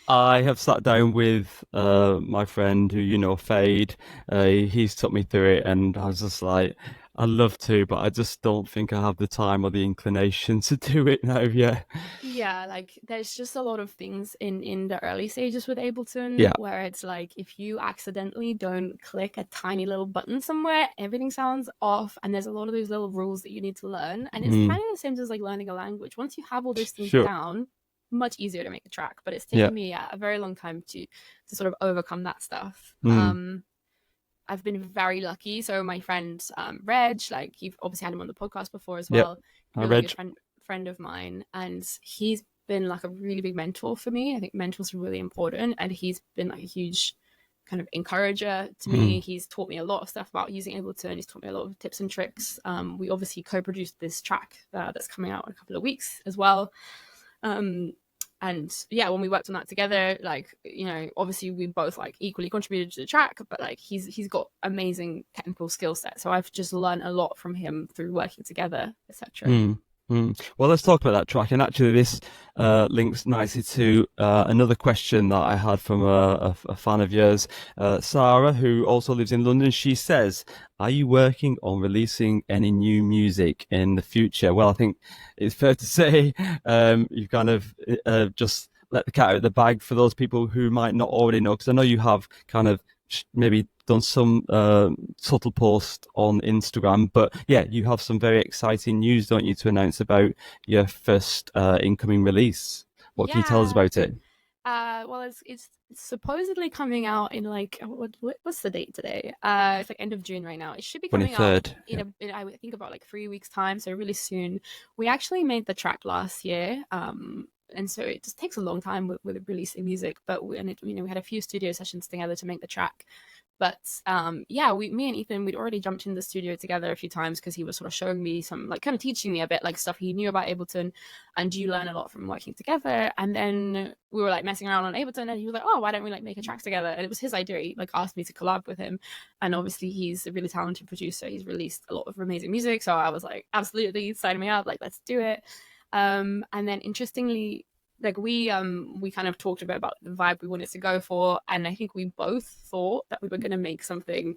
[SPEAKER 2] I have sat down with my friend who you know, Fade. He's took me through it, and I was just like, I'd love to, but I just don't think I have the time or the inclination to do it now. Yeah.
[SPEAKER 1] yeah, like there's just a lot of things in the early stages with Ableton
[SPEAKER 2] Yeah.
[SPEAKER 1] where it's like if you accidentally don't click a tiny little button somewhere, everything sounds off, and there's a lot of those little rules that you need to learn. And it's
[SPEAKER 2] Mm.
[SPEAKER 1] kind of the same as like learning a language. Once you have all those things
[SPEAKER 2] Sure.
[SPEAKER 1] down, much easier to make a track. But it's
[SPEAKER 2] Yeah.
[SPEAKER 1] taken me a very long time to sort of overcome that stuff.
[SPEAKER 2] Mm.
[SPEAKER 1] I've been very lucky. So my friend Reg, like you've obviously had him on the podcast before as
[SPEAKER 2] Yep.
[SPEAKER 1] well,
[SPEAKER 2] I
[SPEAKER 1] really
[SPEAKER 2] read.
[SPEAKER 1] good friend of mine, and he's been like a really big mentor for me. I think mentors are really important, and he's been like a huge kind of encourager to me.
[SPEAKER 2] Mm.
[SPEAKER 1] He's taught me a lot of stuff about using Ableton. He's taught me a lot of tips and tricks. We obviously co-produced this track that's coming out in a couple of weeks as well. Um, And yeah, when we worked on that together, like, obviously we both like equally contributed to the track, but like he's got amazing technical skill set. So I've just learned a lot from him through working together, etc.
[SPEAKER 2] Mm, Well, let's talk about that track. And actually, this links nicely to another question that I had from a fan of yours, Sarah, who also lives in London. She says, "Are you working on releasing any new music in the future?" Well, I think it's fair to say you've kind of just let the cat out of the bag for those people who might not already know, because I know you have kind of maybe done some subtle post on Instagram, but yeah, you have some very exciting news, don't you, to announce about your first incoming release. What can you tell us
[SPEAKER 1] Yeah.
[SPEAKER 2] about it?
[SPEAKER 1] Well, it's supposedly coming out in like what's the date today? It's like end of June right now. It should be coming out
[SPEAKER 2] 23rd. Yep.
[SPEAKER 1] I would think about like 3 weeks time, so really soon. We actually made the track last year, and so it just takes a long time with releasing music. But we had a few studio sessions together to make the track. But yeah, me and Ethan, we'd already jumped in the studio together a few times because he was sort of showing me some, like, kind of teaching me a bit, like, stuff he knew about Ableton, and you learn a lot from working together. And then we were like messing around on Ableton, and he was like, "Oh, why don't we like make a track together?" And it was his idea. He like asked me to collab with him, and obviously he's a really talented producer. He's released a lot of amazing music, so I was like, absolutely, sign me up, like, let's do it. And then interestingly, like we kind of talked about the vibe we wanted to go for, and I think we both thought that we were going to make something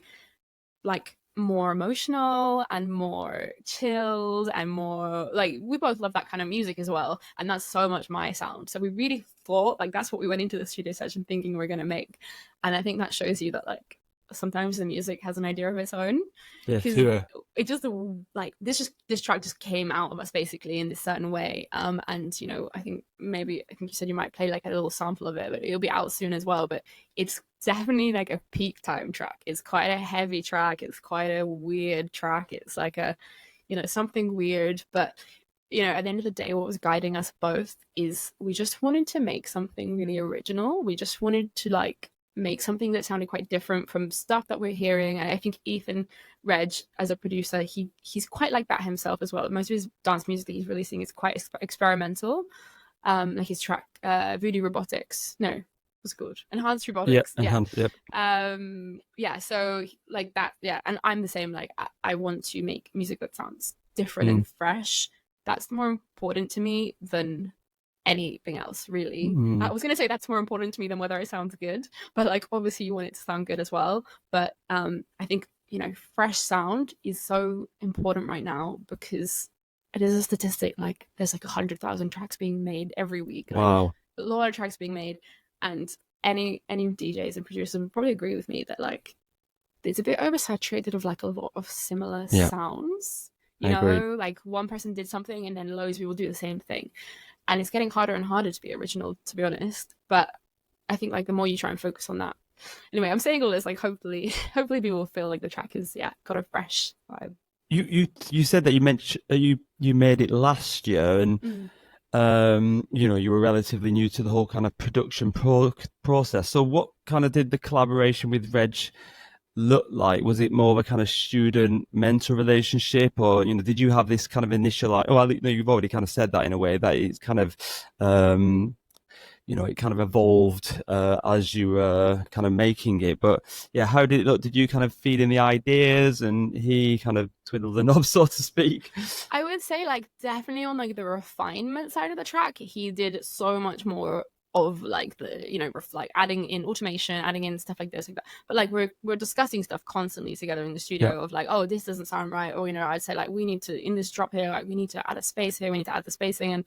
[SPEAKER 1] like more emotional and more chilled and more like, we both love that kind of music as well, and that's so much my sound. So we really thought like that's what we went into the studio session thinking we're going to make. And I think that shows you that like sometimes the music has an idea of its own,
[SPEAKER 2] Yeah,
[SPEAKER 1] because
[SPEAKER 2] sure.
[SPEAKER 1] it just like this track just came out of us basically in this certain way. And I think you said you might play like a little sample of it, but it'll be out soon as well. But it's definitely like a peak time track. It's quite a heavy track, it's quite a weird track, it's like a something weird. But at the end of the day, what was guiding us both is we just wanted to make something really original. We just wanted to like make something that sounded quite different from stuff that we're hearing. And I think Ethan Reg, as a producer, he's quite like that himself as well. Most of his dance music that he's releasing is quite experimental. Like his track Voodoo Robotics, no, was good, Enhanced
[SPEAKER 2] Yep,
[SPEAKER 1] Robotics, yeah.
[SPEAKER 2] enhanced. Yep.
[SPEAKER 1] Yeah, so like that, yeah. And I'm the same, like I want to make music that sounds different
[SPEAKER 2] Mm.
[SPEAKER 1] and fresh. That's more important to me than anything else, really. I
[SPEAKER 2] Mm.
[SPEAKER 1] was gonna say that's more important to me than whether it sounds good, but like obviously you want it to sound good as well. But I think fresh sound is so important right now, because it is a statistic, like there's like 100,000 tracks being made every week, like
[SPEAKER 2] Wow.
[SPEAKER 1] a lot of tracks being made. And any DJs and producers would probably agree with me that like it's a bit oversaturated of like a lot of similar
[SPEAKER 2] Yeah,
[SPEAKER 1] sounds.
[SPEAKER 2] I agree.
[SPEAKER 1] Like one person did something and then loads of people do the same thing, and it's getting harder and harder to be original, to be honest. But I think like the more you try and focus on that, anyway, I'm saying all this like hopefully hopefully people will feel like the track is got a fresh vibe.
[SPEAKER 2] You said that you mentioned you made it last year, and
[SPEAKER 1] Mm.
[SPEAKER 2] you were relatively new to the whole kind of production process. So what kind of did the collaboration with Reg look like? Was it more of a kind of student mentor relationship, or did you have this kind of initial like, oh, well, you've already kind of said that in a way that it's kind of it kind of evolved as you were kind of making it. But yeah, how did it look? Did you kind of feed in the ideas and he kind of twiddled the knob, so to speak?
[SPEAKER 1] I would say like definitely on like the refinement side of the track, he did so much more of like the like adding in automation, adding in stuff like this, like that. But like we're discussing stuff constantly together in the
[SPEAKER 2] Yeah.
[SPEAKER 1] studio of like, oh, this doesn't sound right, or I'd say like we need to, in this drop here, like we need to add a space here, we need to add the spacing. And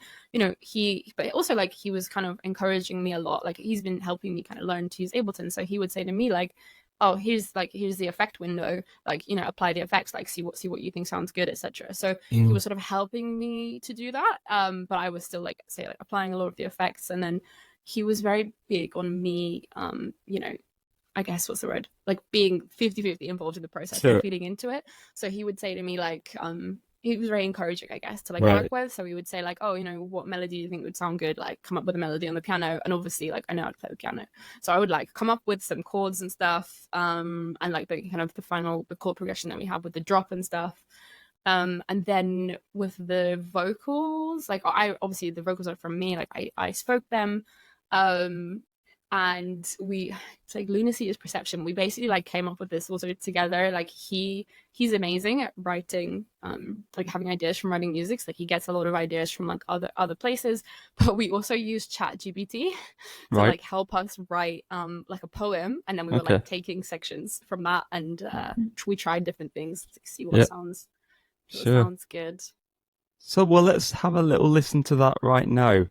[SPEAKER 1] but also like he was kind of encouraging me a lot. Like he's been helping me kind of learn to use Ableton, so he would say to me like, oh, here's the effect window, like apply the effects, like see what you think sounds good, etc. So he
[SPEAKER 2] Mm.
[SPEAKER 1] was sort of helping me to do that, but I was still like say like applying a lot of the effects. And then he was very big on me, I guess what's the word, like being 50-50 involved in the process and
[SPEAKER 2] So
[SPEAKER 1] feeding into it. So he would say to me like, he was very encouraging, I guess, to like work
[SPEAKER 2] right.
[SPEAKER 1] with. So he would say like, oh, what melody do you think would sound good? Like come up with a melody on the piano. And obviously like I know how to play the piano. So I would like come up with some chords and stuff, and like the kind of the chord progression that we have with the drop and stuff. And then with the vocals, like I obviously the vocals are from me, like I spoke them. Um and we it's like lunacy is perception. We basically like came up with this also together. Like he's amazing at writing, like having ideas from writing music. So, like he gets a lot of ideas from like other places, but we also use chat gpt to
[SPEAKER 2] Right.
[SPEAKER 1] like help us write like a poem, and then we were
[SPEAKER 2] Okay.
[SPEAKER 1] like taking sections from that, and we tried different things to see
[SPEAKER 2] Yeah.
[SPEAKER 1] what
[SPEAKER 2] Sure.
[SPEAKER 1] sounds good.
[SPEAKER 2] So, well, let's have a little listen to that right now.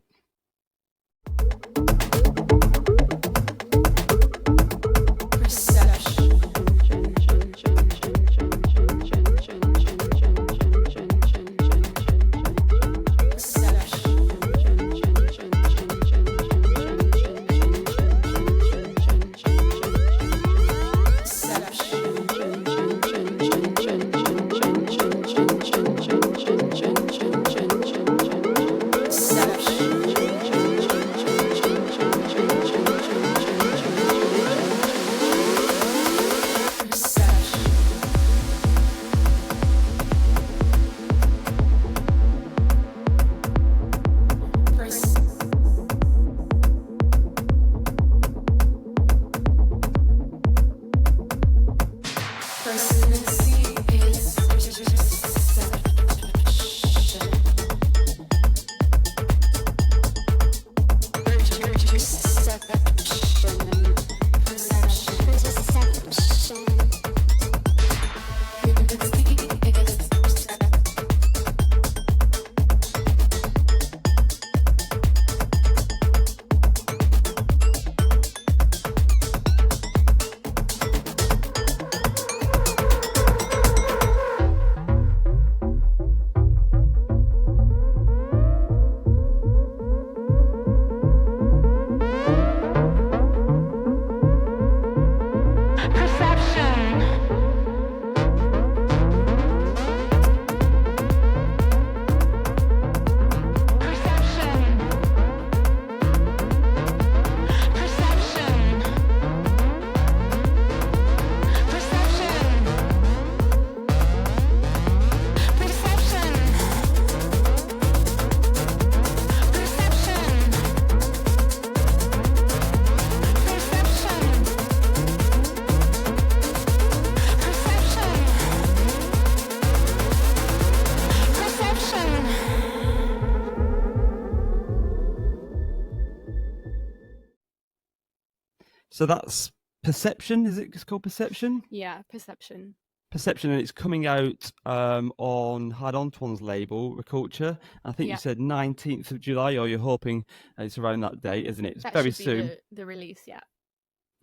[SPEAKER 2] So that's Perception. Is it called Perception?
[SPEAKER 1] Yeah, perception.
[SPEAKER 2] Perception, and it's coming out on Had Antoine's label, Reculture. I think you
[SPEAKER 1] Yeah,
[SPEAKER 2] said 19th of July, or you're hoping it's around that date, isn't it? It's
[SPEAKER 1] that
[SPEAKER 2] very
[SPEAKER 1] should be
[SPEAKER 2] soon.
[SPEAKER 1] the release. Yeah.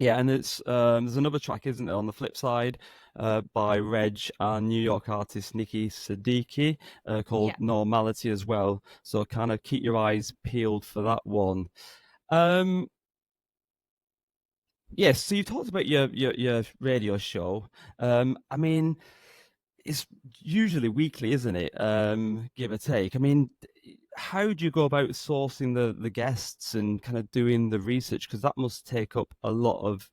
[SPEAKER 2] Yeah, and it's there's another track, isn't there, on the flip side, by Reg and New York artist Nikki Siddiqui, called
[SPEAKER 1] Yeah.
[SPEAKER 2] Normality as well. So kind of keep your eyes peeled for that one. Um, yes, so you talked about your radio show. I mean, it's usually weekly, isn't it? Give or take. I mean, how do you go about sourcing the guests and kind of doing the research? Because that must take up a lot of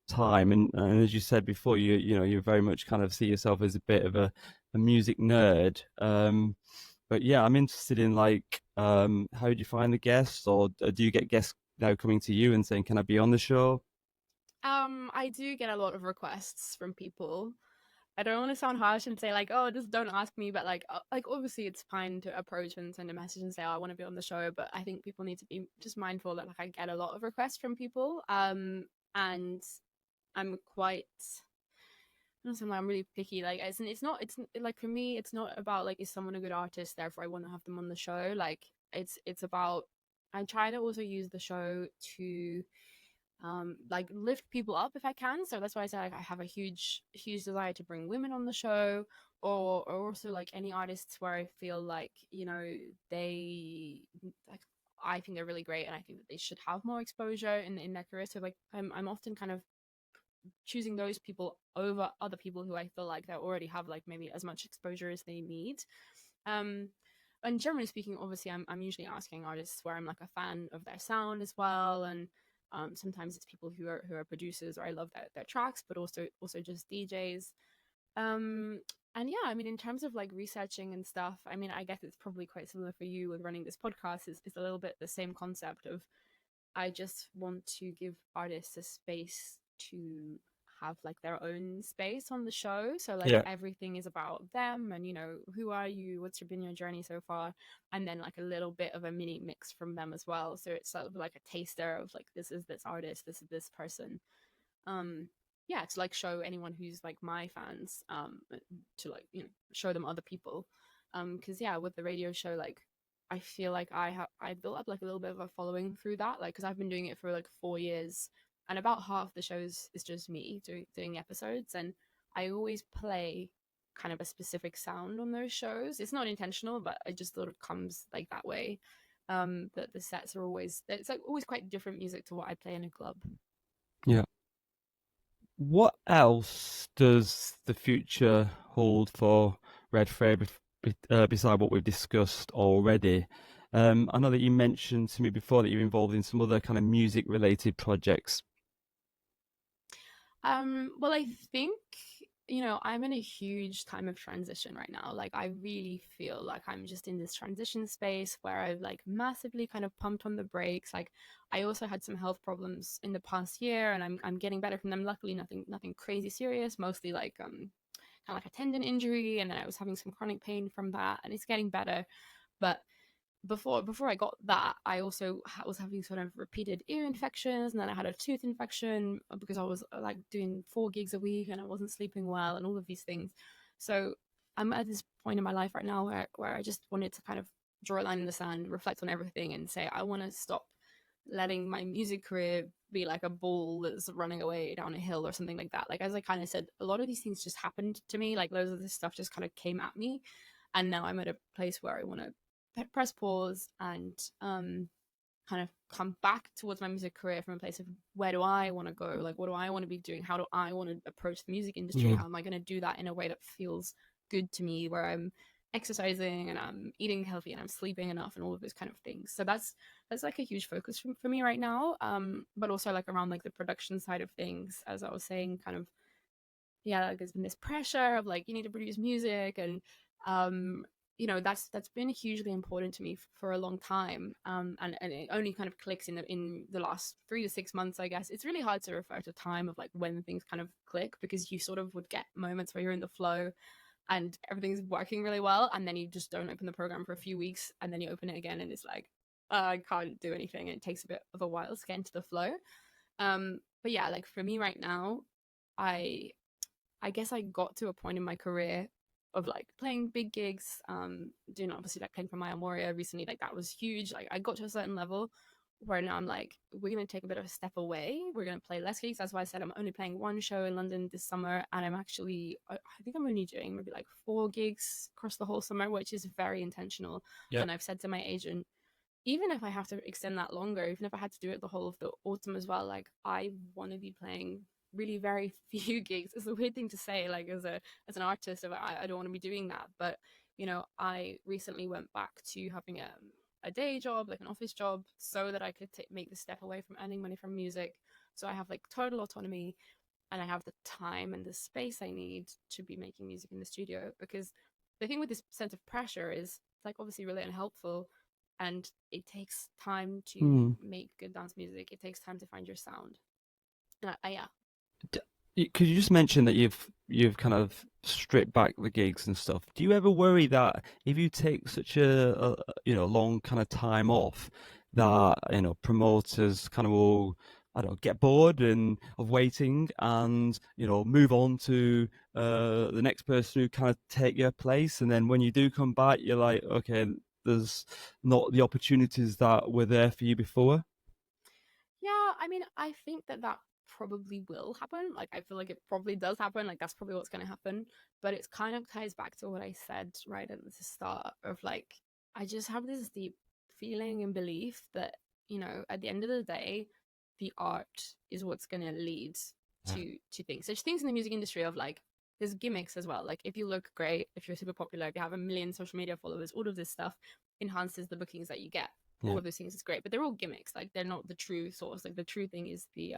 [SPEAKER 2] time. And as you said before, you very much kind of see yourself as a bit of a music nerd. But yeah, I'm interested in like how do you find the guests, or do you get guests now coming to you and saying, "Can I be on the show?"
[SPEAKER 1] I do get a lot of requests from people. I don't want to sound harsh and say like, oh, just don't ask me, but like obviously it's fine to approach and send a message and say, oh, I want to be on the show, but I think people need to be just mindful that like I get a lot of requests from people, and I'm quite. I don't know, I'm really picky. Like, it's not. It's like for me, it's not about like is someone a good artist, therefore I want to have them on the show. Like, it's about. I try to also use the show to like lift people up if I can. So that's why I say like I have a huge desire to bring women on the show, or also like any artists where I feel like they like I think they're really great and I think that they should have more exposure in their career. So like I'm often kind of choosing those people over other people who I feel like they already have like maybe as much exposure as they need. Um, and generally speaking, obviously, I'm usually asking artists where I'm like a fan of their sound as well, and sometimes it's people who are producers or I love their tracks, but also just DJs. Um, and yeah, I mean, in terms of like researching and stuff, I mean, I guess it's probably quite similar for you with running this podcast. Is a little bit the same concept of I just want to give artists a space to have like their own space on the show. So like
[SPEAKER 2] Yeah.
[SPEAKER 1] everything is about them and who are you, what's been your journey so far, and then like a little bit of a mini mix from them as well. So it's sort of like a taster of like this is this artist, this is this person. um yeah, to like show anyone who's like my fans, to like show them other people, because yeah, with the radio show, like I feel like I built up like a little bit of a following through that, like because I've been doing it for like 4 years, and about half the shows is just me doing episodes, and I always play kind of a specific sound on those shows. It's not intentional, but I just thought it comes like that way. That the sets are always, it's like always quite different music to what I play in a club.
[SPEAKER 2] Yeah. What else does the future hold for Redfreya beside what we've discussed already? I know that you mentioned to me before that you're involved in some other kind of music related projects.
[SPEAKER 1] Well, I think, I'm in a huge time of transition right now. Like, I really feel like I'm just in this transition space where I've like massively kind of pumped on the brakes. Like, I also had some health problems in the past year, and I'm getting better from them. Luckily, nothing crazy serious. Mostly like kind of like a tendon injury, and then I was having some chronic pain from that, and it's getting better. But before I got that, I also was having sort of repeated ear infections, and then I had a tooth infection because I was like doing 4 gigs a week and I wasn't sleeping well, and all of these things. So I'm at this point in my life right now where I just wanted to kind of draw a line in the sand, reflect on everything, and say I want to stop letting my music career be like a ball that's running away down a hill or something like that. Like, as I kind of said, a lot of these things just happened to me. Like, loads of this stuff just kind of came at me, and now I'm at a place where I want to press pause and kind of come back towards my music career from a place of where do I want to go? Like, what do I want to be doing? How do I want to approach the music industry?
[SPEAKER 2] Yeah.
[SPEAKER 1] How am I going to do that in a way that feels good to me, where I'm exercising and I'm eating healthy and I'm sleeping enough and all of those kind of things. So that's like a huge focus for me right now. But also like around like the production side of things, as I was saying, kind of, yeah, like there's been this pressure of like you need to produce music, and um that's been hugely important to me for a long time, and it only kind of clicks in the last 3 to 6 months, I guess. It's really hard to refer to time of like when things kind of click, because you sort of would get moments where you're in the flow and everything's working really well, and then you just don't open the program for a few weeks, and then you open it again and it's like, I can't do anything, and it takes a bit of a while to get into the flow. But yeah, like for me right now, I I guess I got to a point in my career of like playing big gigs, doing obviously like playing for Maya Moria recently, like that was huge. Like I got to a certain level where now I'm like, we're gonna take a bit of a step away. We're gonna play less gigs. That's why I said I'm only playing one show in London this summer, and I'm actually, I think I'm only doing maybe like 4 gigs across the whole summer, which is very intentional.
[SPEAKER 2] Yeah.
[SPEAKER 1] And I've said to my agent, even if I have to extend that longer, even if I had to do it the whole of the autumn as well, like I want to be playing really very few gigs. It's a weird thing to say, like as an artist, of I don't want to be doing that. But I recently went back to having a day job, like an office job, so that I could make the step away from earning money from music. So I have like total autonomy, and I have the time and the space I need to be making music in the studio. Because the thing with this sense of pressure is, like, obviously really unhelpful, and it takes time to
[SPEAKER 2] Hmm.
[SPEAKER 1] make good dance music. It takes time to find your sound. And yeah.
[SPEAKER 2] Could you just mention that you've kind of stripped back the gigs and stuff? Do you ever worry that if you take such a long kind of time off, that promoters kind of will, I don't know, get bored and of waiting and move on to the next person who kind of take your place, and then when you do come back, you're like, okay, there's not the opportunities that were there for you before.
[SPEAKER 1] Yeah, I mean, I think that probably will happen. Like, I feel like it probably does happen. Like, that's probably what's going to happen. But it's kind of ties back to what I said right at the start of like, I just have this deep feeling and belief that, at the end of the day, the art is what's going to lead to things. There's things in the music industry of like, there's gimmicks as well. Like, if you look great, if you're super popular, if you have a million social media followers, all of this stuff enhances the bookings that you get. All
[SPEAKER 2] Yeah.
[SPEAKER 1] of those things is great, but they're all gimmicks. Like, they're not the true source. Like, the true thing is the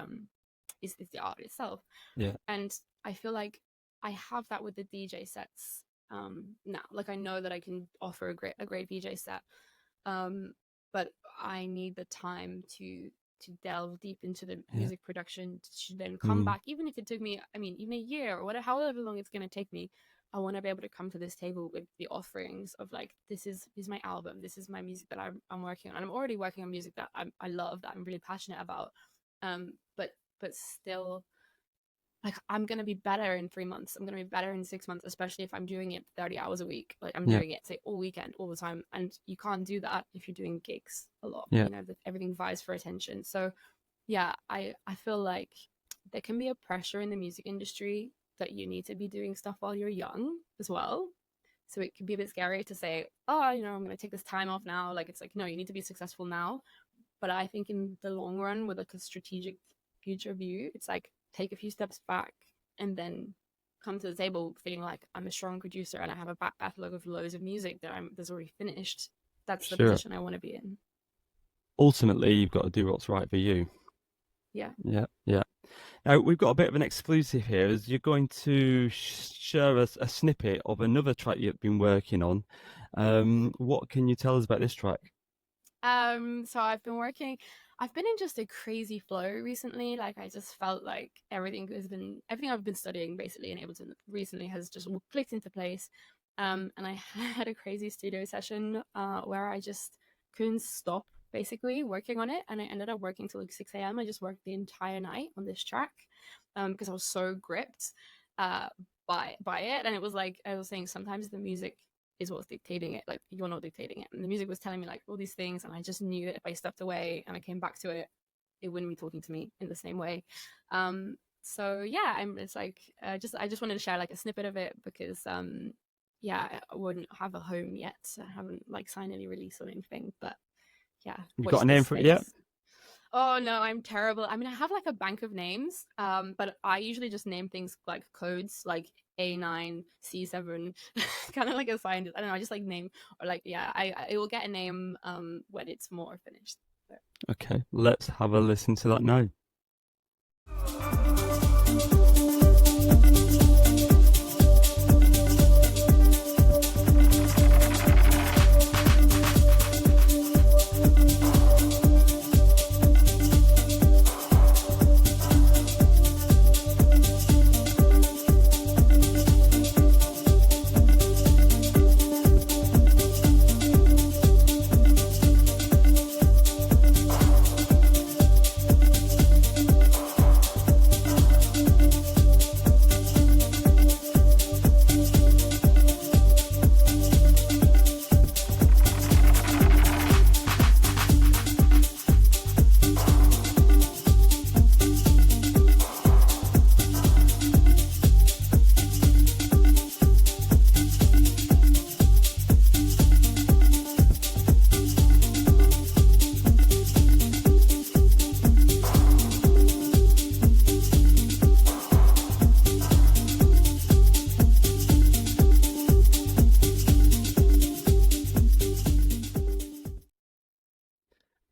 [SPEAKER 1] art itself.
[SPEAKER 2] Yeah.
[SPEAKER 1] And I feel like I have that with the DJ sets now. Like I know that I can offer a great VJ set, but I need the time to delve deep into the
[SPEAKER 2] Yeah.
[SPEAKER 1] music production to then come
[SPEAKER 2] Mm.
[SPEAKER 1] back, even if it took me, I mean, even a year or whatever, however long it's going to take me. I want to be able to come to this table with the offerings of like, this is my album, this is my music that I'm working on, and I'm already working on music that I love, that I'm really passionate about, but still, like, I'm gonna be better in 3 months. I'm gonna be better in 6 months, especially if I'm doing it 30 hours a week. Like I'm
[SPEAKER 2] Yeah.
[SPEAKER 1] doing it say all weekend, all the time, and you can't do that if you're doing gigs a lot.
[SPEAKER 2] Yeah.
[SPEAKER 1] You know that everything vies for attention. So yeah, I feel like there can be a pressure in the music industry that you need to be doing stuff while you're young as well. So it can be a bit scary to say, oh, you know, I'm gonna take this time off now. Like it's like, no, you need to be successful now. But I think in the long run, with like a strategic future view, it's like take a few steps back and then come to the table feeling like I'm a strong producer and I have a back backlog of loads of music that's already finished. That's the
[SPEAKER 2] Sure.
[SPEAKER 1] position I want to be in.
[SPEAKER 2] Ultimately, you've got to do what's right for you.
[SPEAKER 1] Yeah.
[SPEAKER 2] Yeah. Yeah. Now, we've got a bit of an exclusive here, as you're going to share us a snippet of another track you've been working on. What can you tell us about this track?
[SPEAKER 1] So I've been in just a crazy flow recently. Like I just felt like everything I've been studying basically in Ableton recently has just clicked into place. And I had a crazy studio session where I just couldn't stop basically working on it, and I ended up working till like 6 a.m. I just worked the entire night on this track because I was so gripped uh by it. And it was like I was saying, sometimes the music is what's dictating it. Like you're not dictating it. And the music was telling me like all these things, and I just knew that if I stepped away and I came back to it, it wouldn't be talking to me in the same way. So yeah, it's like I just wanted to share like a snippet of it because yeah, I wouldn't have a home yet. I haven't like signed any release or anything, but yeah,
[SPEAKER 2] You've got
[SPEAKER 1] watch
[SPEAKER 2] a
[SPEAKER 1] this
[SPEAKER 2] name for it yet?
[SPEAKER 1] space. Oh no, I'm terrible. I mean, I have like a bank of names, but I usually just name things like codes, like A9, C7, kind of like a scientist. I don't know. I just like name or like yeah. I will get a name when it's more finished. So.
[SPEAKER 2] Okay, let's have a listen to that now.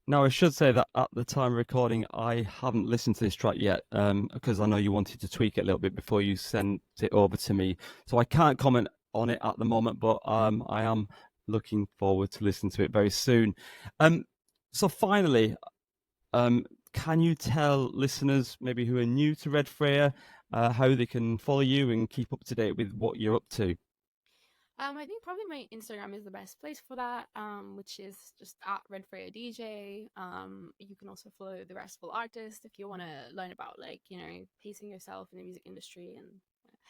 [SPEAKER 2] Now, I should say that at the time of recording, I haven't listened to this track yet, because I know you wanted to tweak it a little bit before you sent it over to me. So I can't comment on it at the moment, but I am looking forward to listening to it very soon. So finally, can you tell listeners maybe who are new to Redfreya how they can follow you and keep up to date with what you're up to?
[SPEAKER 1] I think probably my Instagram is the best place for that, which is just at Redfreya DJ. You can also follow the Restful Artist if you want to learn about like, you know, pacing yourself in the music industry and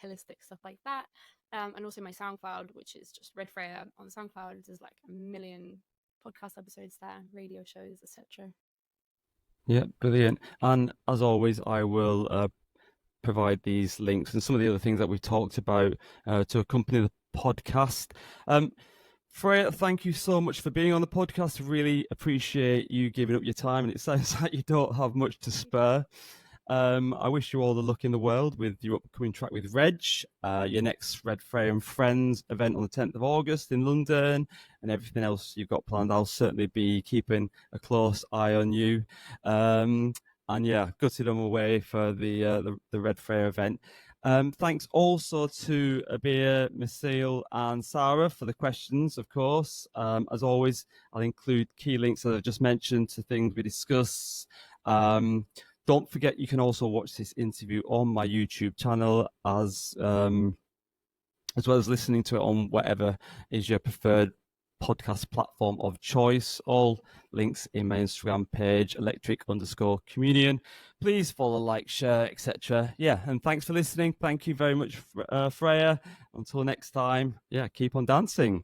[SPEAKER 1] holistic stuff like that. And also my SoundCloud, which is just Redfreya on SoundCloud. There's like a million podcast episodes there, radio shows, etc.
[SPEAKER 2] Yeah, brilliant. And as always, I will provide these links and some of the other things that we've talked about to accompany the podcast. Freya, thank you so much for being on the podcast. Really appreciate you giving up your time, and it sounds like you don't have much to spare. I wish you all the luck in the world with your upcoming track with Reg, your next Redfreya and Friends event on the 10th of August in London, and everything else you've got planned. I'll certainly be keeping a close eye on you. And yeah, gutted I'm away for the Redfreya event. Thanks also to Abir, Masil, and Sarah for the questions, of course. As always, I'll include key links that I've just mentioned to things we discuss. Don't forget, you can also watch this interview on my YouTube channel as well as listening to it on whatever is your preferred podcast platform of choice. All links in my Instagram page, electric_communion. Please follow, like, share, etc. Yeah, and thanks for listening. Thank you very much, Freya. Until next time, yeah, keep on dancing.